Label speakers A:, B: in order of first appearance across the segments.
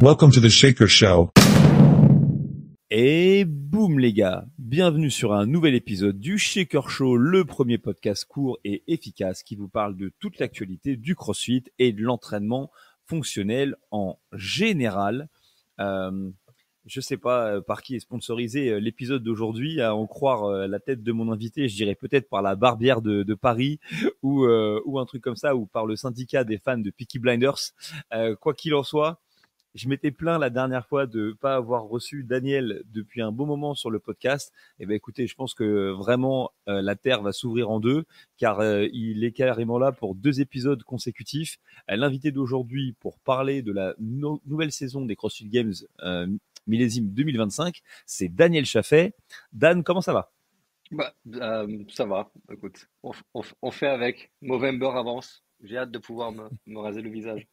A: Welcome to the Shaker Show.
B: Et boum les gars, bienvenue sur un nouvel épisode du Shaker Show, le premier podcast court et efficace qui vous parle de toute l'actualité du CrossFit et de l'entraînement fonctionnel en général. Je sais pas par qui est sponsorisé l'épisode d'aujourd'hui, à en croire la tête de mon invité, je dirais peut-être par la Barbière de Paris ou un truc comme ça, ou par le syndicat des fans de Peaky Blinders. Quoi qu'il en soit, je m'étais plaint la dernière fois de pas avoir reçu Daniel depuis un bon moment sur le podcast. Eh ben écoutez, je pense que vraiment la terre va s'ouvrir en deux, car il est carrément là pour 2 épisodes consécutifs. L'invité d'aujourd'hui pour parler de la nouvelle saison des CrossFit Games millésime 2025, c'est Daniel Chaffet. Dan, comment ça va?
C: Ça va. Écoute, on fait avec. Movember avance. J'ai hâte de pouvoir me raser le visage.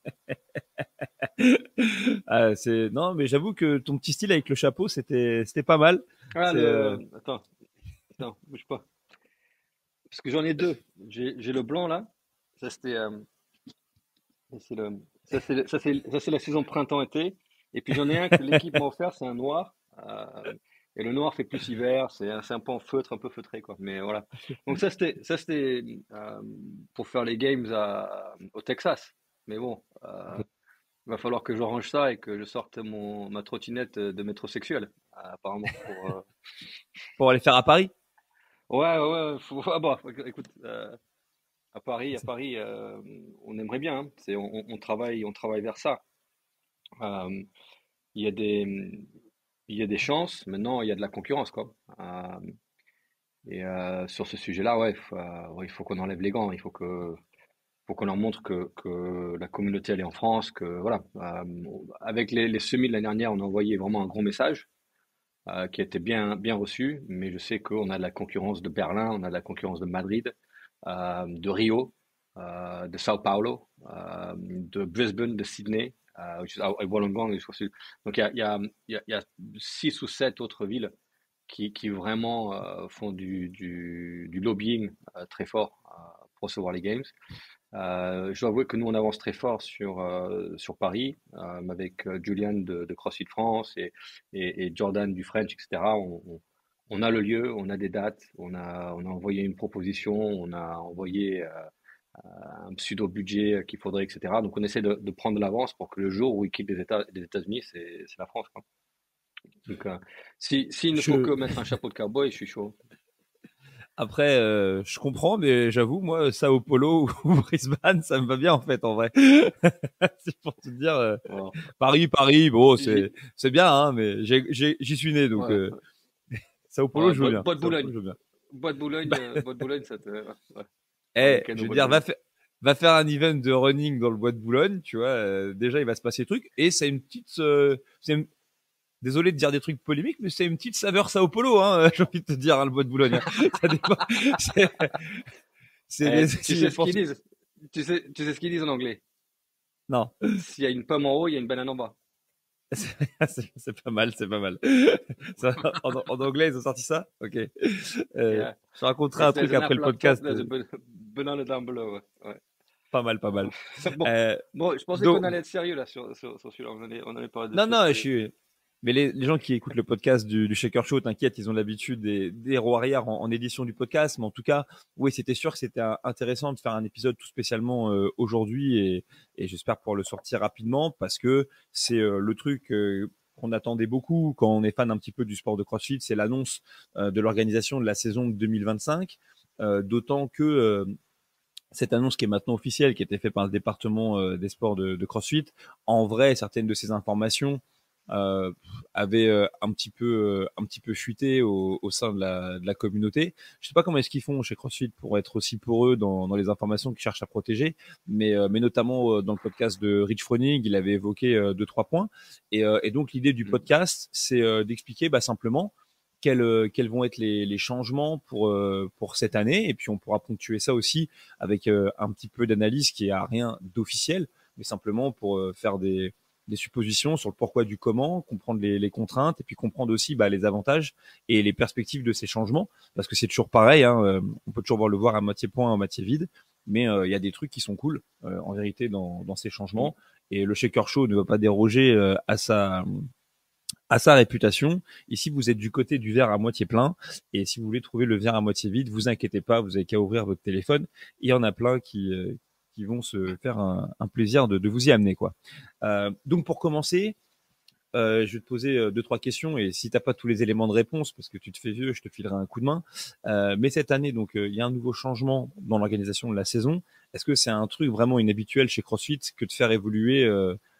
B: Non, mais j'avoue que ton petit style avec le chapeau, c'était pas mal.
C: Ah,
B: C'est
C: attends, bouge pas. Parce que j'en ai deux. J'ai le blanc là. Ça, c'était. C'est le, ça, c'est la saison printemps-été. Et puis j'en ai un que l'équipe m'a offert, c'est un noir. Et le noir fait plus hiver. C'est un peu en feutre, un peu feutré, quoi. Mais voilà. Donc ça c'était pour faire les games au Texas. Mais bon. Il va falloir que je range ça et que je sorte ma trottinette de métrosexuel, apparemment.
B: pour aller faire à Paris.
C: Ouais. Ah bah, écoute, à Paris, on aimerait bien. Hein. On travaille vers ça. Euh, il y a des, il y a des chances. Maintenant, il y a de la concurrence, quoi. Sur ce sujet-là, ouais, il faut qu'on enlève les gants. Faut qu'on leur montre que la communauté elle est en France, que voilà. Avec les semis de l'année dernière, on a envoyé vraiment un gros message qui a été bien reçu, mais je sais qu'on a de la concurrence de Berlin, on a de la concurrence de Madrid, de Rio, de Sao Paulo, de Brisbane, de Sydney, which is Wollongong. Donc il y a 6 ou 7 autres villes qui vraiment font du lobbying très fort pour recevoir les games. Je dois avouer que nous, on avance très fort sur Paris, avec Julian de CrossFit France et Jordan du French, etc. On a le lieu, on a des dates, on a envoyé une proposition, on a envoyé un pseudo-budget qu'il faudrait, etc. Donc, on essaie de prendre de l'avance pour que le jour où ils quittent les États-Unis, c'est la France, quoi. Donc, s'il ne faut
B: Je
C: que mettre un chapeau de cowboy, je suis chaud.
B: Après, je comprends, mais j'avoue, moi, Sao Paulo ou Brisbane, ça me va bien en fait, en vrai. C'est pour te dire,
C: Voilà.
B: Paris, bon,
C: J'ai-
B: c'est bien, hein, mais j'y suis né, donc
C: Ouais,
B: Sao Paulo,
C: ouais,
B: je veux bien.
C: Bois de
B: Sao Paulo,
C: Boulogne.
B: je veux bien.
C: Bois de Boulogne, ça te. Ouais, un
B: Eh,
C: week-end
B: je
C: au
B: veux
C: Bois de
B: dire,
C: Boulogne.
B: va faire un event de running dans le bois de Boulogne, tu vois. Déjà, il va se passer des trucs, et c'est une petite, désolé de dire des trucs polémiques, mais c'est une petite saveur Sao Paulo, hein. J'ai envie de te dire, hein, le bois de Boulogne. Hein. Ça dépend. C'est,
C: Tu sais
B: je
C: ce qu'ils
B: pense,
C: disent? Tu sais ce qu'ils disent en anglais?
B: non.
C: S'il y a une pomme en haut, il y a une banane en bas.
B: C'est pas mal, c'est pas mal. Ça, en anglais, ils ont sorti ça? Ok.
C: Yeah.
B: Je raconterai un
C: If there's
B: truc
C: an
B: après le
C: apple up top,
B: podcast.
C: there's a banana down below. Ouais. Ouais.
B: Pas mal, pas mal.
C: Bon,
B: Euh,
C: bon, je pensais qu'on
B: donc,
C: allait être sérieux là sur celui-là. On allait parler de
B: non,
C: trucs
B: non,
C: très.
B: mais les gens qui écoutent le podcast du Shaker Show, t'inquiète, ils ont l'habitude des roues arrière en édition du podcast. Mais en tout cas, oui, c'était sûr que c'était intéressant de faire un épisode tout spécialement aujourd'hui et j'espère pouvoir le sortir rapidement parce que c'est le truc qu'on attendait beaucoup quand on est fan un petit peu du sport de CrossFit, c'est l'annonce de l'organisation de la saison 2025. D'autant que cette annonce qui est maintenant officielle, qui a été faite par le département des sports de CrossFit, en vrai, certaines de ces informations euh, avaient un petit peu fuité au sein de la communauté. Je sais pas comment est-ce qu'ils font chez CrossFit pour être aussi poreux dans les informations qu'ils cherchent à protéger, mais notamment dans le podcast de Rich Froning, il avait évoqué 2 3 points. Et donc l'idée du
C: Mm.
B: podcast, c'est d'expliquer simplement quels vont être les changements pour cette année. Et puis on pourra ponctuer ça aussi avec un petit peu d'analyse qui a rien d'officiel, mais simplement pour faire des suppositions sur le pourquoi du comment, comprendre les contraintes et puis comprendre aussi les avantages et les perspectives de ces changements. Parce que c'est toujours pareil, hein, on peut toujours voir à moitié plein, à moitié vide, mais il y a des trucs qui sont cool en vérité dans ces
C: Mm.
B: changements. Et le Shaker Show ne va pas déroger à sa réputation. Ici, vous êtes du côté du verre à moitié plein. Et si vous voulez trouver le verre à moitié vide, vous inquiétez pas, vous avez qu'à ouvrir votre téléphone. Il y en a plein qui vont se faire un plaisir de vous y amener, quoi. Donc, pour commencer, je vais te poser deux, trois questions. Et si t'as pas tous les éléments de réponse, parce que tu te fais vieux, je te filerai un coup de main. Mais cette année, donc, il y a un nouveau changement dans l'organisation de la saison. Est-ce que c'est un truc vraiment inhabituel chez CrossFit que de faire évoluer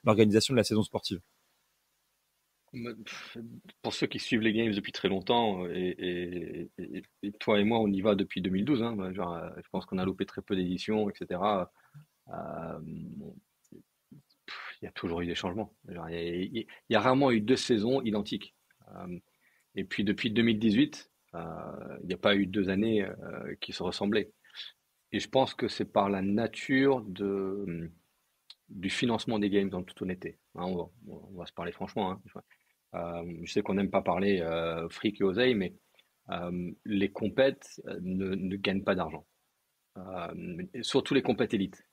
B: l'organisation de la saison sportive?
C: Pour ceux qui suivent les games depuis très longtemps, et toi et moi, on y va depuis 2012, hein, genre, je pense qu'on a loupé très peu d'éditions, etc. Bon, il y a toujours eu des changements. Genre, il y a rarement eu deux saisons identiques. Euh, et puis depuis 2018, il n'y a pas eu deux années qui se ressemblaient. Et je pense que c'est par la nature du financement des games, en toute honnêteté. Hein, on va se parler franchement. Hein. Je sais qu'on n'aime pas parler fric et oseille, mais les compètes ne gagnent pas d'argent. Surtout les compètes élites.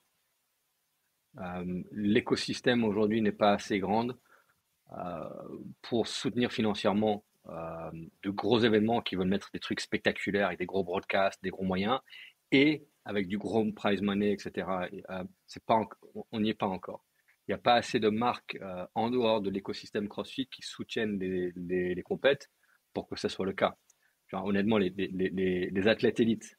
C: L'écosystème aujourd'hui n'est pas assez grand euh, pour soutenir financièrement de gros événements qui veulent mettre des trucs spectaculaires avec des gros broadcasts, des gros moyens, et avec du gros prize money, etc. C'est pas, on n'y est pas encore. Il n'y a pas assez de marques en dehors de l'écosystème CrossFit qui soutiennent les compètes pour que ce soit le cas. Genre, honnêtement, les athlètes élites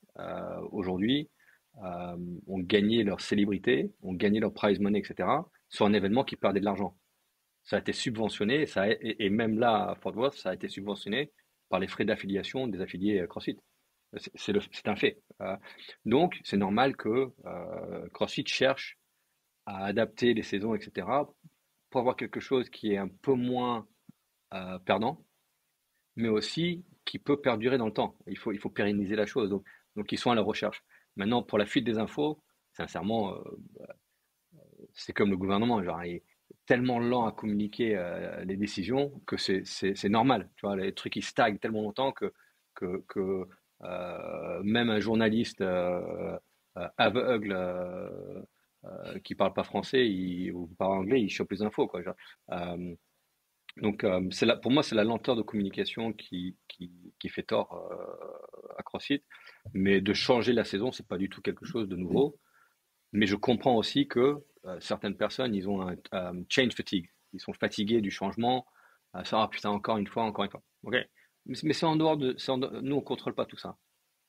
C: aujourd'hui ont gagné leur célébrité, ont gagné leur prize money, etc. sur un événement qui perdait de l'argent. Ça a été subventionné, et même là, à Fort Worth, ça a été subventionné par les frais d'affiliation des affiliés CrossFit. C'est un fait. Donc, c'est normal que CrossFit cherche à adapter les saisons, etc., pour avoir quelque chose qui est un peu moins perdant, mais aussi qui peut perdurer dans le temps. Il faut pérenniser la chose. Donc, ils sont à la recherche. Maintenant, pour la fuite des infos, sincèrement, c'est comme le gouvernement, genre, il est tellement lent à communiquer les décisions que c'est normal. Tu vois, les trucs ils stagnent tellement longtemps que même un journaliste aveugle qui parle pas français ou parle anglais, il chope les infos, quoi. Genre. Donc, pour moi, c'est la lenteur de communication qui fait tort à CrossFit. Mais de changer la saison, c'est pas du tout quelque chose de nouveau. Mais je comprends aussi que certaines personnes, ils ont un change fatigue. Ils sont fatigués du changement. Ça, ah, putain, encore une fois, encore une fois. Ok. Mais c'est en dehors nous, on contrôle pas tout ça.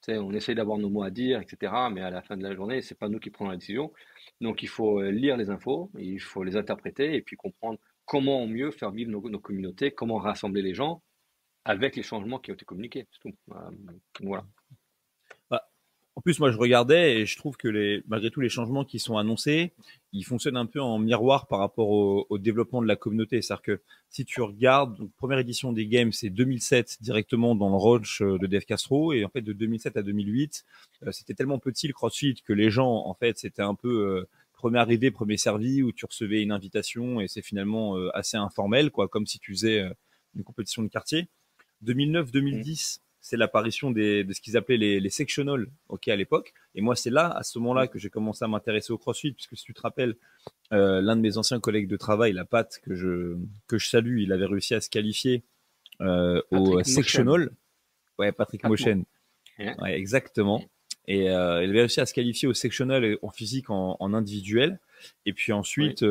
C: Tu sais, on essaye d'avoir nos mots à dire, etc. Mais à la fin de la journée, c'est pas nous qui prenons la décision. Donc, il faut lire les infos, il faut les interpréter et puis comprendre comment au mieux faire vivre nos communautés, comment rassembler les gens avec les changements qui ont été communiqués. C'est tout. Voilà.
B: Bah, en plus, moi, je regardais et je trouve que malgré tous les changements qui sont annoncés, ils fonctionnent un peu en miroir par rapport au développement de la communauté. C'est-à-dire que si tu regardes, donc, première édition des Games, c'est 2007 directement dans le ranch de Dave Castro. Et en fait, de 2007 à 2008, c'était tellement petit le CrossFit que les gens, en fait, c'était un peu premier arrivé, premier servi, où tu recevais une invitation et c'est finalement assez informel, quoi, comme si tu faisais une compétition de quartier.
C: Mm.
B: 2009-2010, c'est l'apparition de ce qu'ils appelaient les sectionals, ok, à l'époque. Et moi, c'est là, à ce moment-là,
C: Mm.
B: que j'ai commencé à m'intéresser au CrossFit, puisque si tu te rappelles, l'un de mes anciens collègues de travail, la Pat, que je salue, il avait réussi à se qualifier au
C: Patrick Mochen.
B: sectional. Ouais, Patrick
C: Pat Mo-
B: Mochen.
C: Hein.
B: Ouais, exactement. Et il avait réussi à se qualifier au sectional en physique en individuel. Et puis
C: Oui.
B: ensuite,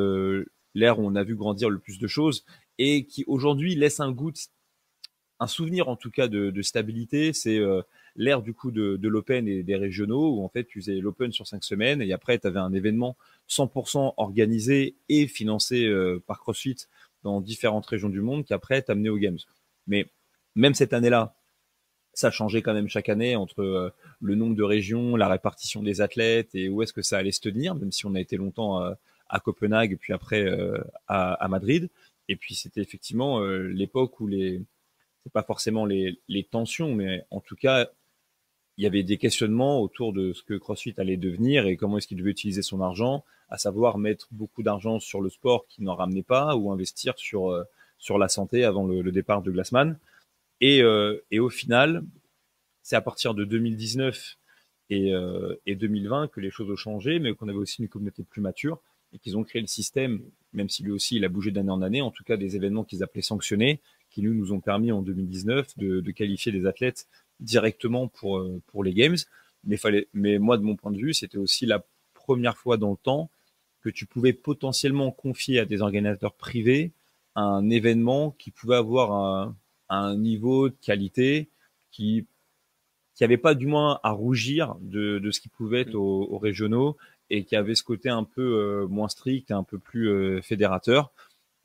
B: l'ère où on a vu grandir le plus de choses et qui aujourd'hui laisse un souvenir en tout cas de stabilité, c'est l'ère du coup de l'Open et des régionaux où en fait tu faisais l'Open sur 5 semaines et après tu avais un événement 100% organisé et financé par CrossFit dans différentes régions du monde qui après t'amenait aux Games. Mais même cette année-là, ça changeait quand même chaque année entre le nombre de régions, la répartition des athlètes et où est-ce que ça allait se tenir, même si on a été longtemps à Copenhague et puis après à Madrid. Et puis c'était effectivement l'époque où c'est pas forcément les tensions, mais en tout cas, il y avait des questionnements autour de ce que CrossFit allait devenir et comment est-ce qu'il devait utiliser son argent, à savoir mettre beaucoup d'argent sur le sport qui n'en ramenait pas ou investir sur la santé avant le départ de Glassman. Et au final, c'est à partir de 2019 et 2020 que les choses ont changé, mais qu'on avait aussi une communauté plus mature. et qu'ils ont créé le système, même si lui aussi il a bougé d'année en année, en tout cas des événements qu'ils appelaient sanctionnés, qui nous ont permis en 2019 de qualifier des athlètes directement pour les Games. Mais moi, de mon point de vue, c'était aussi la première fois dans le temps que tu pouvais potentiellement confier à des organisateurs privés un événement qui pouvait avoir un niveau de qualité qui avait pas du moins à rougir de ce qui pouvait être aux régionaux et qui avait ce côté un peu moins strict et un peu plus fédérateur.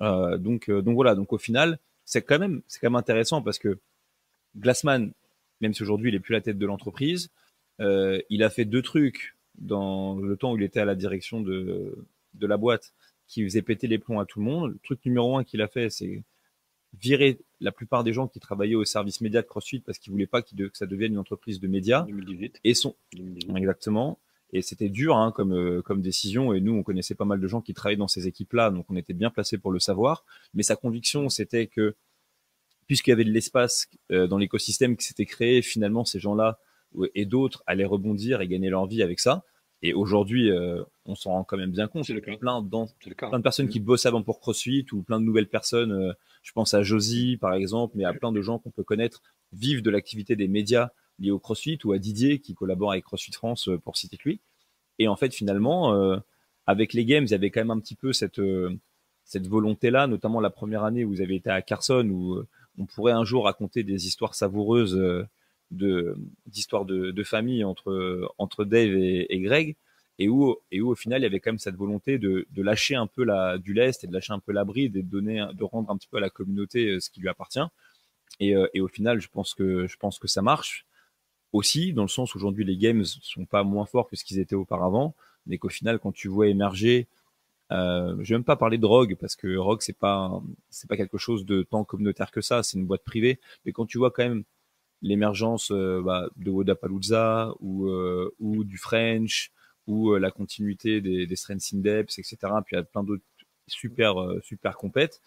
B: Donc voilà, donc au final, c'est quand même intéressant parce que Glassman, même si aujourd'hui il est plus la tête de l'entreprise, il a fait deux trucs dans le temps où il était à la direction de la boîte qui faisait péter les plombs à tout le monde. Le truc numéro un qu'il a fait, c'est virer la plupart des gens qui travaillaient au service média de CrossFit parce qu'ils voulaient pas que ça devienne une entreprise de médias.
C: 2018.
B: Et son
C: 2018.
B: exactement. Et c'était dur comme décision. Et nous, on connaissait pas mal de gens qui travaillaient dans ces équipes-là, donc on était bien placés pour le savoir. Mais sa conviction, c'était que puisqu'il y avait de l'espace dans l'écosystème qui s'était créé, finalement, ces gens-là et d'autres allaient rebondir et gagner leur vie avec ça. Et aujourd'hui, on s'en rend quand même bien compte.
C: C'est le cas.
B: Plein
C: C'est le cas.
B: plein de personnes qui bossent avant pour CrossFit ou plein de nouvelles personnes. Je pense à Josie, par exemple, mais à plein de gens qu'on peut connaître vivent de l'activité des médias liés au CrossFit ou à Didier qui collabore avec CrossFit France pour citer que lui. Et en fait, finalement, avec les Games, il y avait quand même un petit peu cette volonté-là, notamment la première année où vous avez été à Carson, où on pourrait un jour raconter des histoires savoureuses d'histoires de famille entre Dave et Greg, et où au final il y avait quand même cette volonté de lâcher un peu du lest et de lâcher un peu la bride et de rendre un petit peu à la communauté ce qui lui appartient. Et au final, je pense que ça marche aussi dans le sens où aujourd'hui les games sont pas moins forts que ce qu'ils étaient auparavant, mais qu'au final quand tu vois émerger je vais même pas parler de Rogue parce que Rogue c'est pas quelque chose de tant communautaire que ça, c'est une boîte privée. Mais quand tu vois quand même l'émergence de Wodapalooza ou du French ou la continuité des Strengths in Depth, etc. Puis il y a plein d'autres super compètes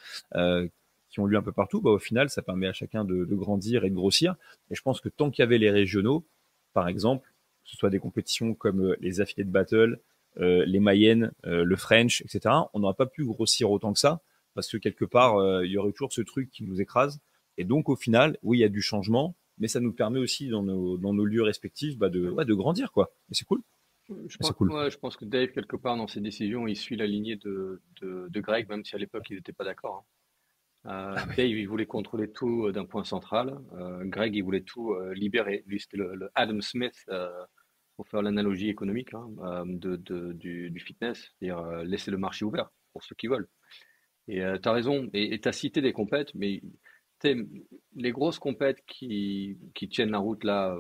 B: qui ont lieu un peu partout. Au final, ça permet à chacun de grandir et de grossir. Et je pense que tant qu'il y avait les régionaux, par exemple, que ce soit des compétitions comme les Affiliate Battle, les Mayennes, le French, etc., on n'aurait pas pu grossir autant que ça parce que quelque part, il y aurait toujours ce truc qui nous écrase. Et donc, au final, oui, il y a du changement, mais ça nous permet aussi dans nos lieux respectifs de grandir, quoi. Et c'est cool.
C: Je
B: C'est
C: pense,
B: cool.
C: ouais, je pense que Dave, quelque part, dans ses décisions, il suit la lignée de Greg, même si à l'époque, ils n'étaient pas d'accord, hein. Dave, il voulait contrôler tout d'un point central. Greg, il voulait tout libérer. Lui, c'était le Adam Smith, pour faire l'analogie économique, hein, du fitness, c'est-à-dire laisser le marché ouvert pour ceux qui veulent. Et tu as raison, et tu as cité des compètes, mais tu sais, les grosses compètes qui tiennent la route là,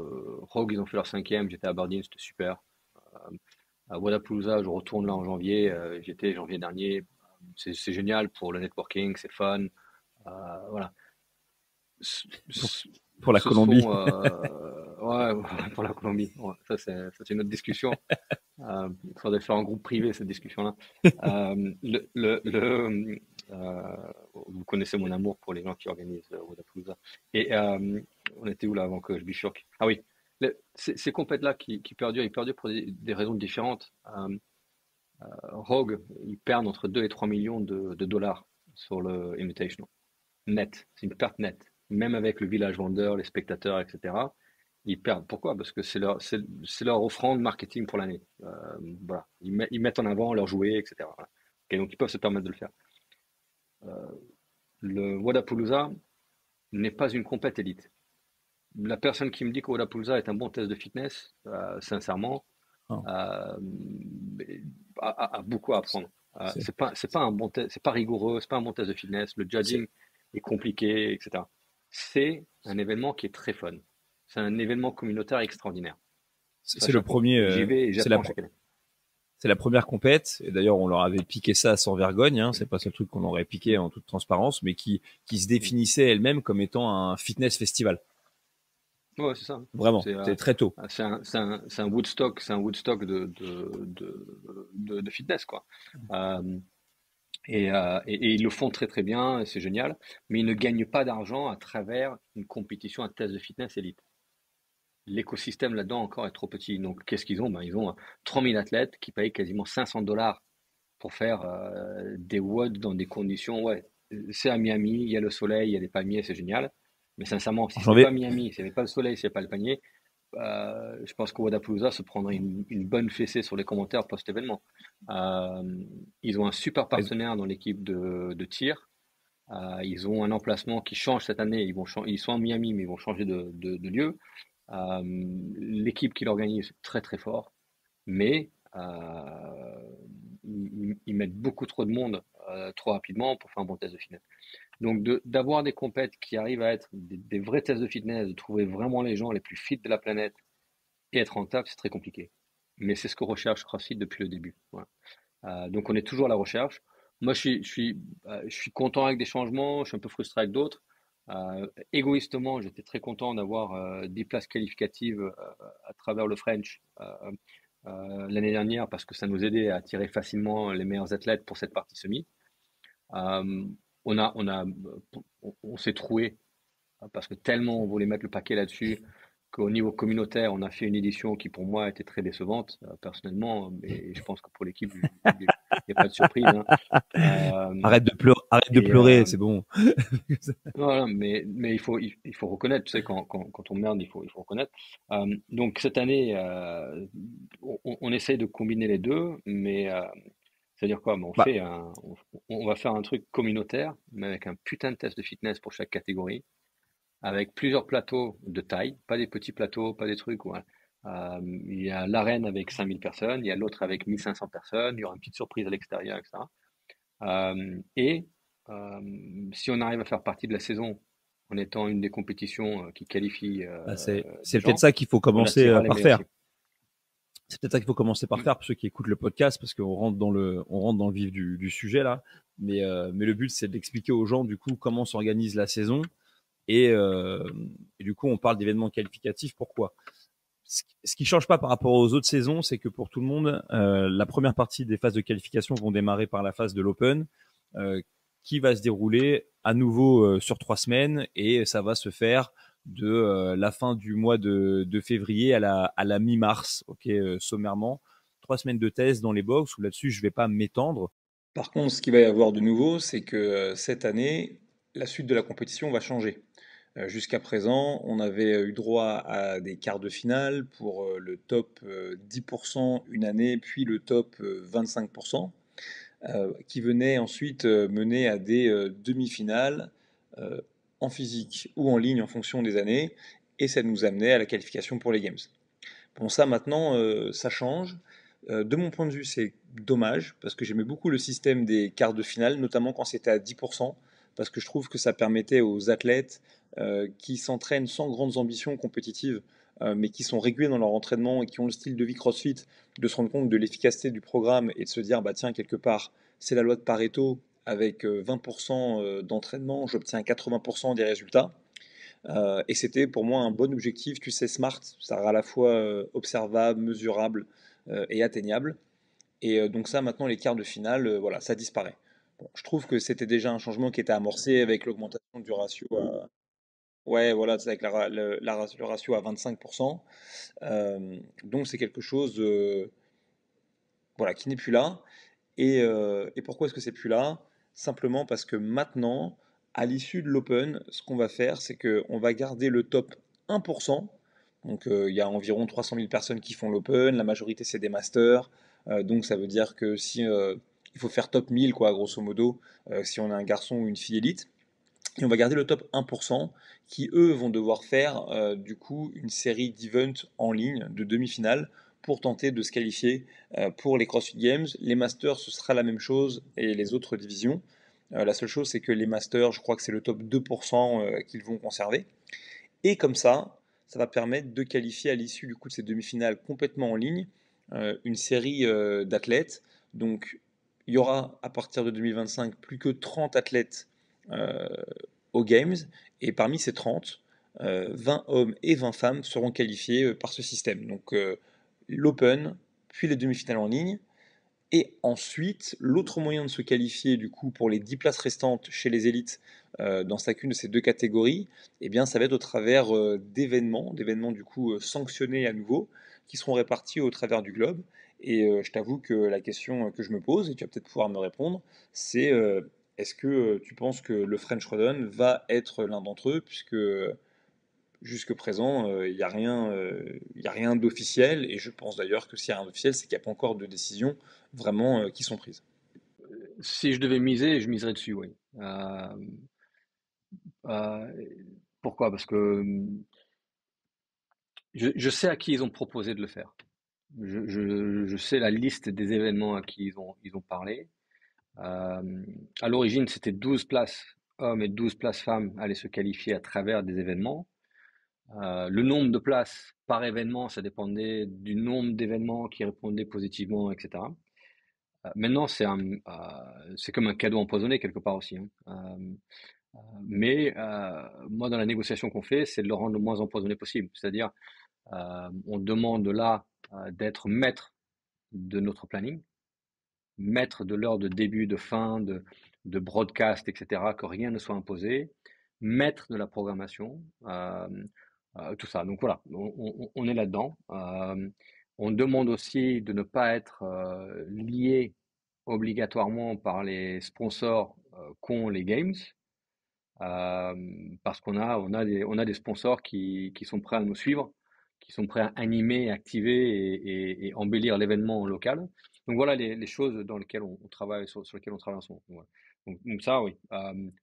C: Rogue, ils ont fait leur cinquième, j'étais à Aberdeen, c'était super. À Wodapalooza, je retourne là en janvier, j'étais janvier dernier, c'est génial pour le networking, c'est fun, voilà. Ce,
B: Pour,
C: ce-
B: pour la
C: ce
B: Colombie.
C: sont, ouais, pour la Colombie, ouais, ça c'est une autre discussion. Il faudrait faire en groupe privé cette discussion-là. Vous connaissez mon amour pour les gens qui organisent Wodapalooza. Et on était où là avant que je bifurque? Ah oui, ces compètes-là qui perdurent, ils perdurent pour des raisons différentes. Rogue, ils perdent entre 2 et 3 millions de dollars sur le Invitational. Net, c'est une perte nette. Même avec le village vendeur, les spectateurs, etc., ils perdent. Pourquoi? Parce que c'est leur offrande marketing pour l'année. Voilà. Ils mettent en avant leurs jouets, etc. Voilà. Ok, donc ils peuvent se permettre de le faire. Le Wodapalooza n'est pas une compète élite. La personne qui me dit que Wodapalooza est un bon test de fitness, sincèrement,
B: Hein,
C: a, a beaucoup à apprendre.
B: c'est
C: C'est pas un bon test, c'est pas rigoureux, c'est pas un bon test de fitness. Le
B: c'est-
C: judging est compliqué, etc. C'est un événement qui est très fun. C'est un événement communautaire extraordinaire.
B: c'est le
C: Sachant que
B: premier.
C: j'y vais et
B: C'est la,
C: j'apprends chaque année.
B: c'est la première compète. Et d'ailleurs, on leur avait piqué ça sans vergogne. Hein. C'est pas ce truc qu'on aurait piqué en toute transparence, mais qui se définissait elle-même comme étant un fitness festival.
C: Ouais, c'est ça.
B: Vraiment.
C: C'est
B: C'était très tôt.
C: c'est un Woodstock, de fitness, quoi. Euh, et ils le font très très bien, et c'est génial, mais ils ne gagnent pas d'argent à travers une compétition, un test de fitness élite. L'écosystème là-dedans encore est trop petit. Donc qu'est-ce qu'ils ont? Ben, ils ont 3000 athlètes qui payent quasiment 500 dollars pour faire des WOD dans des conditions, ouais, c'est à Miami, il y a le soleil, il y a les palmiers, c'est génial. Mais sincèrement, si
B: En
C: c'était pas
B: janvier.
C: Miami, s'il n'y avait pas le soleil, s'il n'y avait pas le palmier, je pense que Wodapalooza se prendrait une bonne fessée sur les commentaires post-événement. Ils ont un super partenaire dans l'équipe de tir. Ils ont un emplacement qui change cette année. Ils sont à Miami, mais ils vont changer de lieu. L'équipe qui l'organise est très très fort, mais ils mettent beaucoup trop de monde trop rapidement pour faire un bon test de fitness. Donc d'avoir des compètes qui arrivent à être des vrais tests de fitness, de trouver vraiment les gens les plus fit de la planète et être rentable, c'est très compliqué. Mais c'est ce que recherche CrossFit depuis le début. Voilà. Donc on est toujours à la recherche. Moi, je suis content avec des changements, je suis un peu frustré avec d'autres. Égoïstement, j'étais très content d'avoir 10 places qualificatives à travers le French l'année dernière parce que ça nous aidait à attirer facilement les meilleurs athlètes pour cette partie semi. Euh, on s'est troué parce que tellement on voulait mettre le paquet là-dessus qu'au niveau communautaire, on a fait une édition qui pour moi était très décevante personnellement, et je pense que pour l'équipe, il n'y a pas de surprise, hein. Euh,
B: Arrête de
C: et
B: pleurer, c'est bon.
C: voilà, mais il faut reconnaître, tu sais, quand on merde, il faut reconnaître. Donc cette année, on essaye de combiner les deux, mais c'est-à-dire quoi? Ben,
B: Bah,
C: on va faire un truc communautaire, mais avec un putain de test de fitness pour chaque catégorie avec plusieurs plateaux de taille, pas des petits plateaux, pas des trucs. Ouais. Il y a l'arène avec 5 000 personnes, il y a l'autre avec 1 500 personnes, il y aura une petite surprise à l'extérieur, etc. Et si on arrive à faire partie de la saison en étant une des compétitions qui qualifie des
B: c'est peut-être
C: gens,
B: ça qu'il faut
C: on
B: commencer
C: attirera les
B: par
C: meilleurs
B: faire.
C: aussi.
B: C'est peut-être ça qu'il faut commencer par
C: Mm.
B: faire pour ceux qui écoutent le podcast, parce qu'on on rentre dans le vif du sujet là. Mais le but, c'est d'expliquer aux gens du coup comment s'organise la saison et, euh, et du coup, on parle d'événements qualificatifs. Pourquoi? Ce qui change pas par rapport aux autres saisons, c'est que pour tout le monde, la première partie des phases de qualification vont démarrer par la phase de l'Open, euh, qui va se dérouler à nouveau sur 3 semaines, et ça va se faire de la fin du mois de février à la mi-mars, ok, sommairement. 3 semaines de test dans les box, où là-dessus, je vais pas m'étendre.
A: Par contre, ce qu'il va y avoir de nouveau, c'est que cette année, la suite de la compétition va changer. Jusqu'à présent, on avait eu droit à des quarts de finale pour le top 10% une année, puis le top 25%, qui venaient ensuite mener à des demi-finales euh, en physique ou en ligne en fonction des années, et ça nous amenait à la qualification pour les Games. Bon, ça maintenant, ça change. De mon point de vue, c'est dommage, parce que j'aimais beaucoup le système des quarts de finale, notamment quand c'était à 10%, parce que je trouve que ça permettait aux athlètes qui s'entraînent sans grandes ambitions compétitives, mais qui sont réguliers dans leur entraînement et qui ont le style de vie CrossFit, de se rendre compte de l'efficacité du programme et de se dire, bah tiens, quelque part, c'est la loi de Pareto, avec 20% d'entraînement, j'obtiens 80% des résultats. Et c'était pour moi un bon objectif, tu sais, smart, ça à la fois observable, mesurable et atteignable. Et donc ça, maintenant, les quarts de finale, voilà, ça disparaît. Bon, je trouve que c'était déjà un changement qui était amorcé avec l'augmentation du ratio. Ouais, voilà, c'est avec le ratio à 25%. Donc c'est quelque chose voilà, qui n'est plus là. Et pourquoi est-ce que c'est plus là? Simplement parce que maintenant, à l'issue de l'Open, ce qu'on va faire, c'est qu'on va garder le top 1%. Donc il y a environ 300 000 personnes qui font l'Open, la majorité c'est des masters. Donc ça veut dire que si il faut faire top 1000, quoi, grosso modo, si on a un garçon ou une fille élite. Et on va garder le top 1% qui, eux, vont devoir faire du coup une série d'events en ligne de demi-finale pour tenter de se qualifier pour les CrossFit Games. Les Masters, ce sera la même chose et les autres divisions. La seule chose, c'est que les Masters, je crois que c'est le top 2% qu'ils vont conserver. Et comme ça va permettre de qualifier à l'issue du coup de ces demi-finales complètement en ligne une série d'athlètes. Donc il y aura à partir de 2025 plus que 30 athlètes euh, aux Games, et parmi ces 30, 20 hommes et 20 femmes seront qualifiés par ce système. Donc l'Open, puis les demi-finales en ligne, et ensuite, l'autre moyen de se qualifier du coup pour les 10 places restantes chez les élites dans chacune de ces deux catégories, eh bien, ça va être au travers d'événements du coup sanctionnés à nouveau, qui seront répartis au travers du globe. Et je t'avoue que la question que je me pose, et tu vas peut-être pouvoir me répondre, c'est est-ce que tu penses que le French Rodon va être l'un d'entre eux, puisque jusque présent, il n'y a rien, y a rien d'officiel, et je pense d'ailleurs que s'il y a rien d'officiel, c'est qu'il n'y a pas encore de décisions vraiment qui sont prises.
C: Si je devais miser, je miserais dessus, oui. Euh, Pourquoi? Parce que je sais à qui ils ont proposé de le faire. Je sais la liste des événements à qui ils ont parlé. À l'origine, c'était 12 places hommes et 12 places femmes allaient se qualifier à travers des événements. Le nombre de places par événement, ça dépendait du nombre d'événements qui répondaient positivement, etc. Maintenant, c'est comme un cadeau empoisonné quelque part aussi, hein. Mais moi, dans la négociation qu'on fait, c'est de le rendre le moins empoisonné possible. C'est-à-dire, on demande là d'être maître de notre planning, maître de l'heure de début, de fin, de broadcast, etc., que rien ne soit imposé, maître de la programmation, tout ça. Donc voilà, on est là-dedans. On demande aussi de ne pas être lié obligatoirement par les sponsors qu'ont les games, parce qu'on a des sponsors qui sont prêts à nous suivre, qui sont prêts à animer, activer et embellir l'événement local. Donc voilà les choses dans lesquelles on travaille, sur lesquelles on travaille en ce moment. Voilà. Donc ça, oui.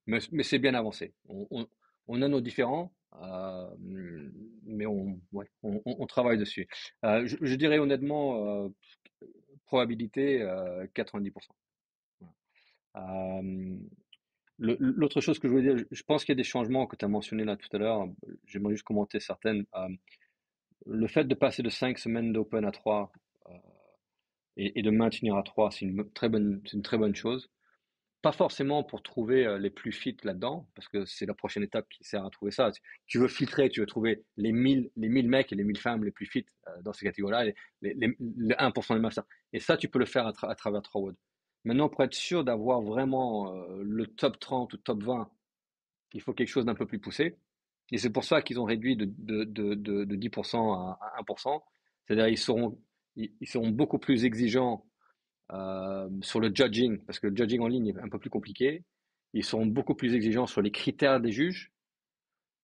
C: Mais c'est bien avancé. On a nos différends, mais ouais, on travaille dessus. Je dirais honnêtement, probabilité 90%. Voilà. L'autre chose que je voulais dire, je pense qu'il y a des changements que tu as mentionnés là tout à l'heure. J'aimerais juste commenter certaines. Le fait de passer de 5 semaines d'Open à 3 et de maintenir à 3, c'est une très bonne chose. Pas forcément pour trouver les plus fit là-dedans, parce que c'est la prochaine étape qui sert à trouver ça. Tu veux filtrer, tu veux trouver les 1000 mecs et les 1000 femmes les plus fit dans ces catégories-là, le 1% des masters. Et ça, tu peux le faire à travers 3 WOD. Maintenant, pour être sûr d'avoir vraiment le top 30 ou top 20, il faut quelque chose d'un peu plus poussé. Et c'est pour ça qu'ils ont réduit de 10% à 1%. C'est-à-dire ils seront beaucoup plus exigeants sur le judging, parce que le judging en ligne est un peu plus compliqué. Ils seront beaucoup plus exigeants sur les critères des juges,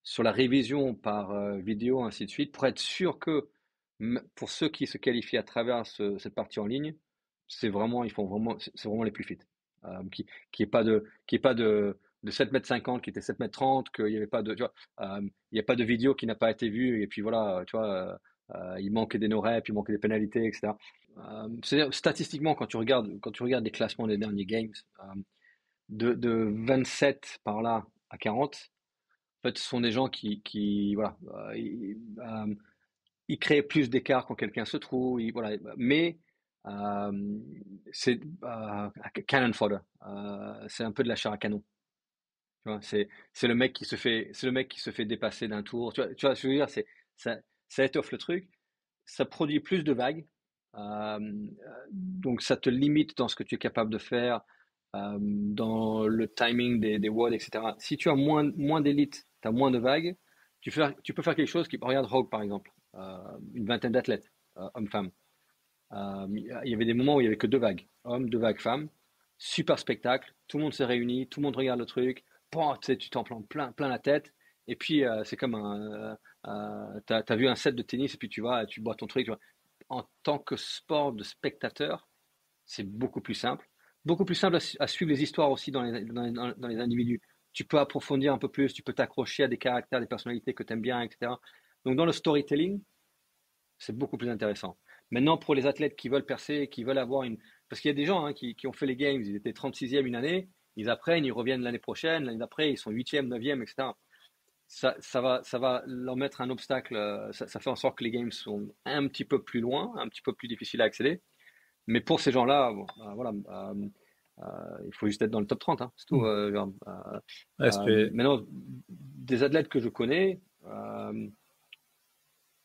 C: sur la révision par vidéo, ainsi de suite, pour être sûr que pour ceux qui se qualifient à travers cette partie en ligne, c'est vraiment les plus fit. Qui est pas de 7,50 m qui était 7,30 m, qu'il n'y avait pas de, tu vois, il n'y a pas de vidéo qui n'a pas été vue, et puis voilà, tu vois, il manquait des no-reps, il manquait des pénalités, etc. C'est-à-dire, statistiquement, quand tu regardes les classements des derniers games, de 27 par là à 40, en fait, ce sont des gens qui voilà, ils créent plus d'écart quand quelqu'un se trouve, voilà, mais c'est cannon fodder. C'est un peu de la chair à canon. Tu vois, c'est le mec qui se fait dépasser d'un tour. Tu vois ce que je veux dire, ça étoffe le truc, ça produit plus de vagues, donc ça te limite dans ce que tu es capable de faire, dans le timing des WOD, etc. Si tu as moins d'élite, tu as moins de vagues, tu peux faire quelque chose qui, regarde Rogue par exemple, une vingtaine d'athlètes, hommes-femmes. Il y avait des moments où il y avait que deux vagues, hommes, deux vagues femmes, super spectacle, tout le monde s'est réuni, tout le monde regarde le truc, bon, tu sais, tu t'en prends plein la tête, et puis c'est comme t'as vu un set de tennis et puis tu vas, tu bois ton truc, tu vois. En tant que sport de spectateur, c'est beaucoup plus simple à suivre les histoires aussi dans les individus. Tu peux approfondir un peu plus, tu peux t'accrocher à des caractères, des personnalités que tu aimes bien, etc. Donc dans le storytelling, c'est beaucoup plus intéressant. Maintenant, pour les athlètes qui veulent percer, qui veulent avoir une... Parce qu'il y a des gens qui ont fait les Games, ils étaient 36e une année, ils apprennent, ils reviennent l'année prochaine, l'année d'après, ils sont 8e, 9e, etc. Ça va leur mettre un obstacle, ça fait en sorte que les Games sont un petit peu plus loin, un petit peu plus difficiles à accéder. Mais pour ces gens-là, bon, voilà, il faut juste être dans le top 30, hein, c'est tout.
B: Ouais,
C: Maintenant, des athlètes que je connais,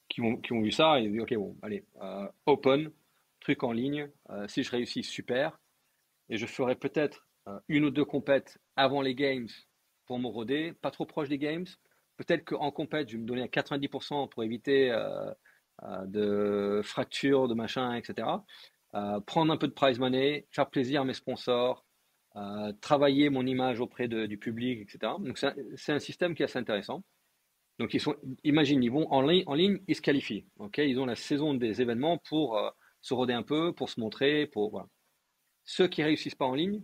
C: qui ont vu ça, ils ont dit, ok, bon, allez, open, truc en ligne, si je réussis, super, et je ferai peut-être une ou deux compètes avant les games pour me roder, pas trop proche des games, peut-être qu'en compète, je vais me donner à 90% pour éviter de fractures, de machin, etc. prendre un peu de prize money, faire plaisir à mes sponsors, travailler mon image auprès du public, etc. Donc c'est un système qui est assez intéressant. Donc imagine, ils vont en ligne, ils se qualifient. Ok, ils ont la saison des événements pour se roder un peu, pour se montrer, voilà. Ceux qui réussissent pas en ligne,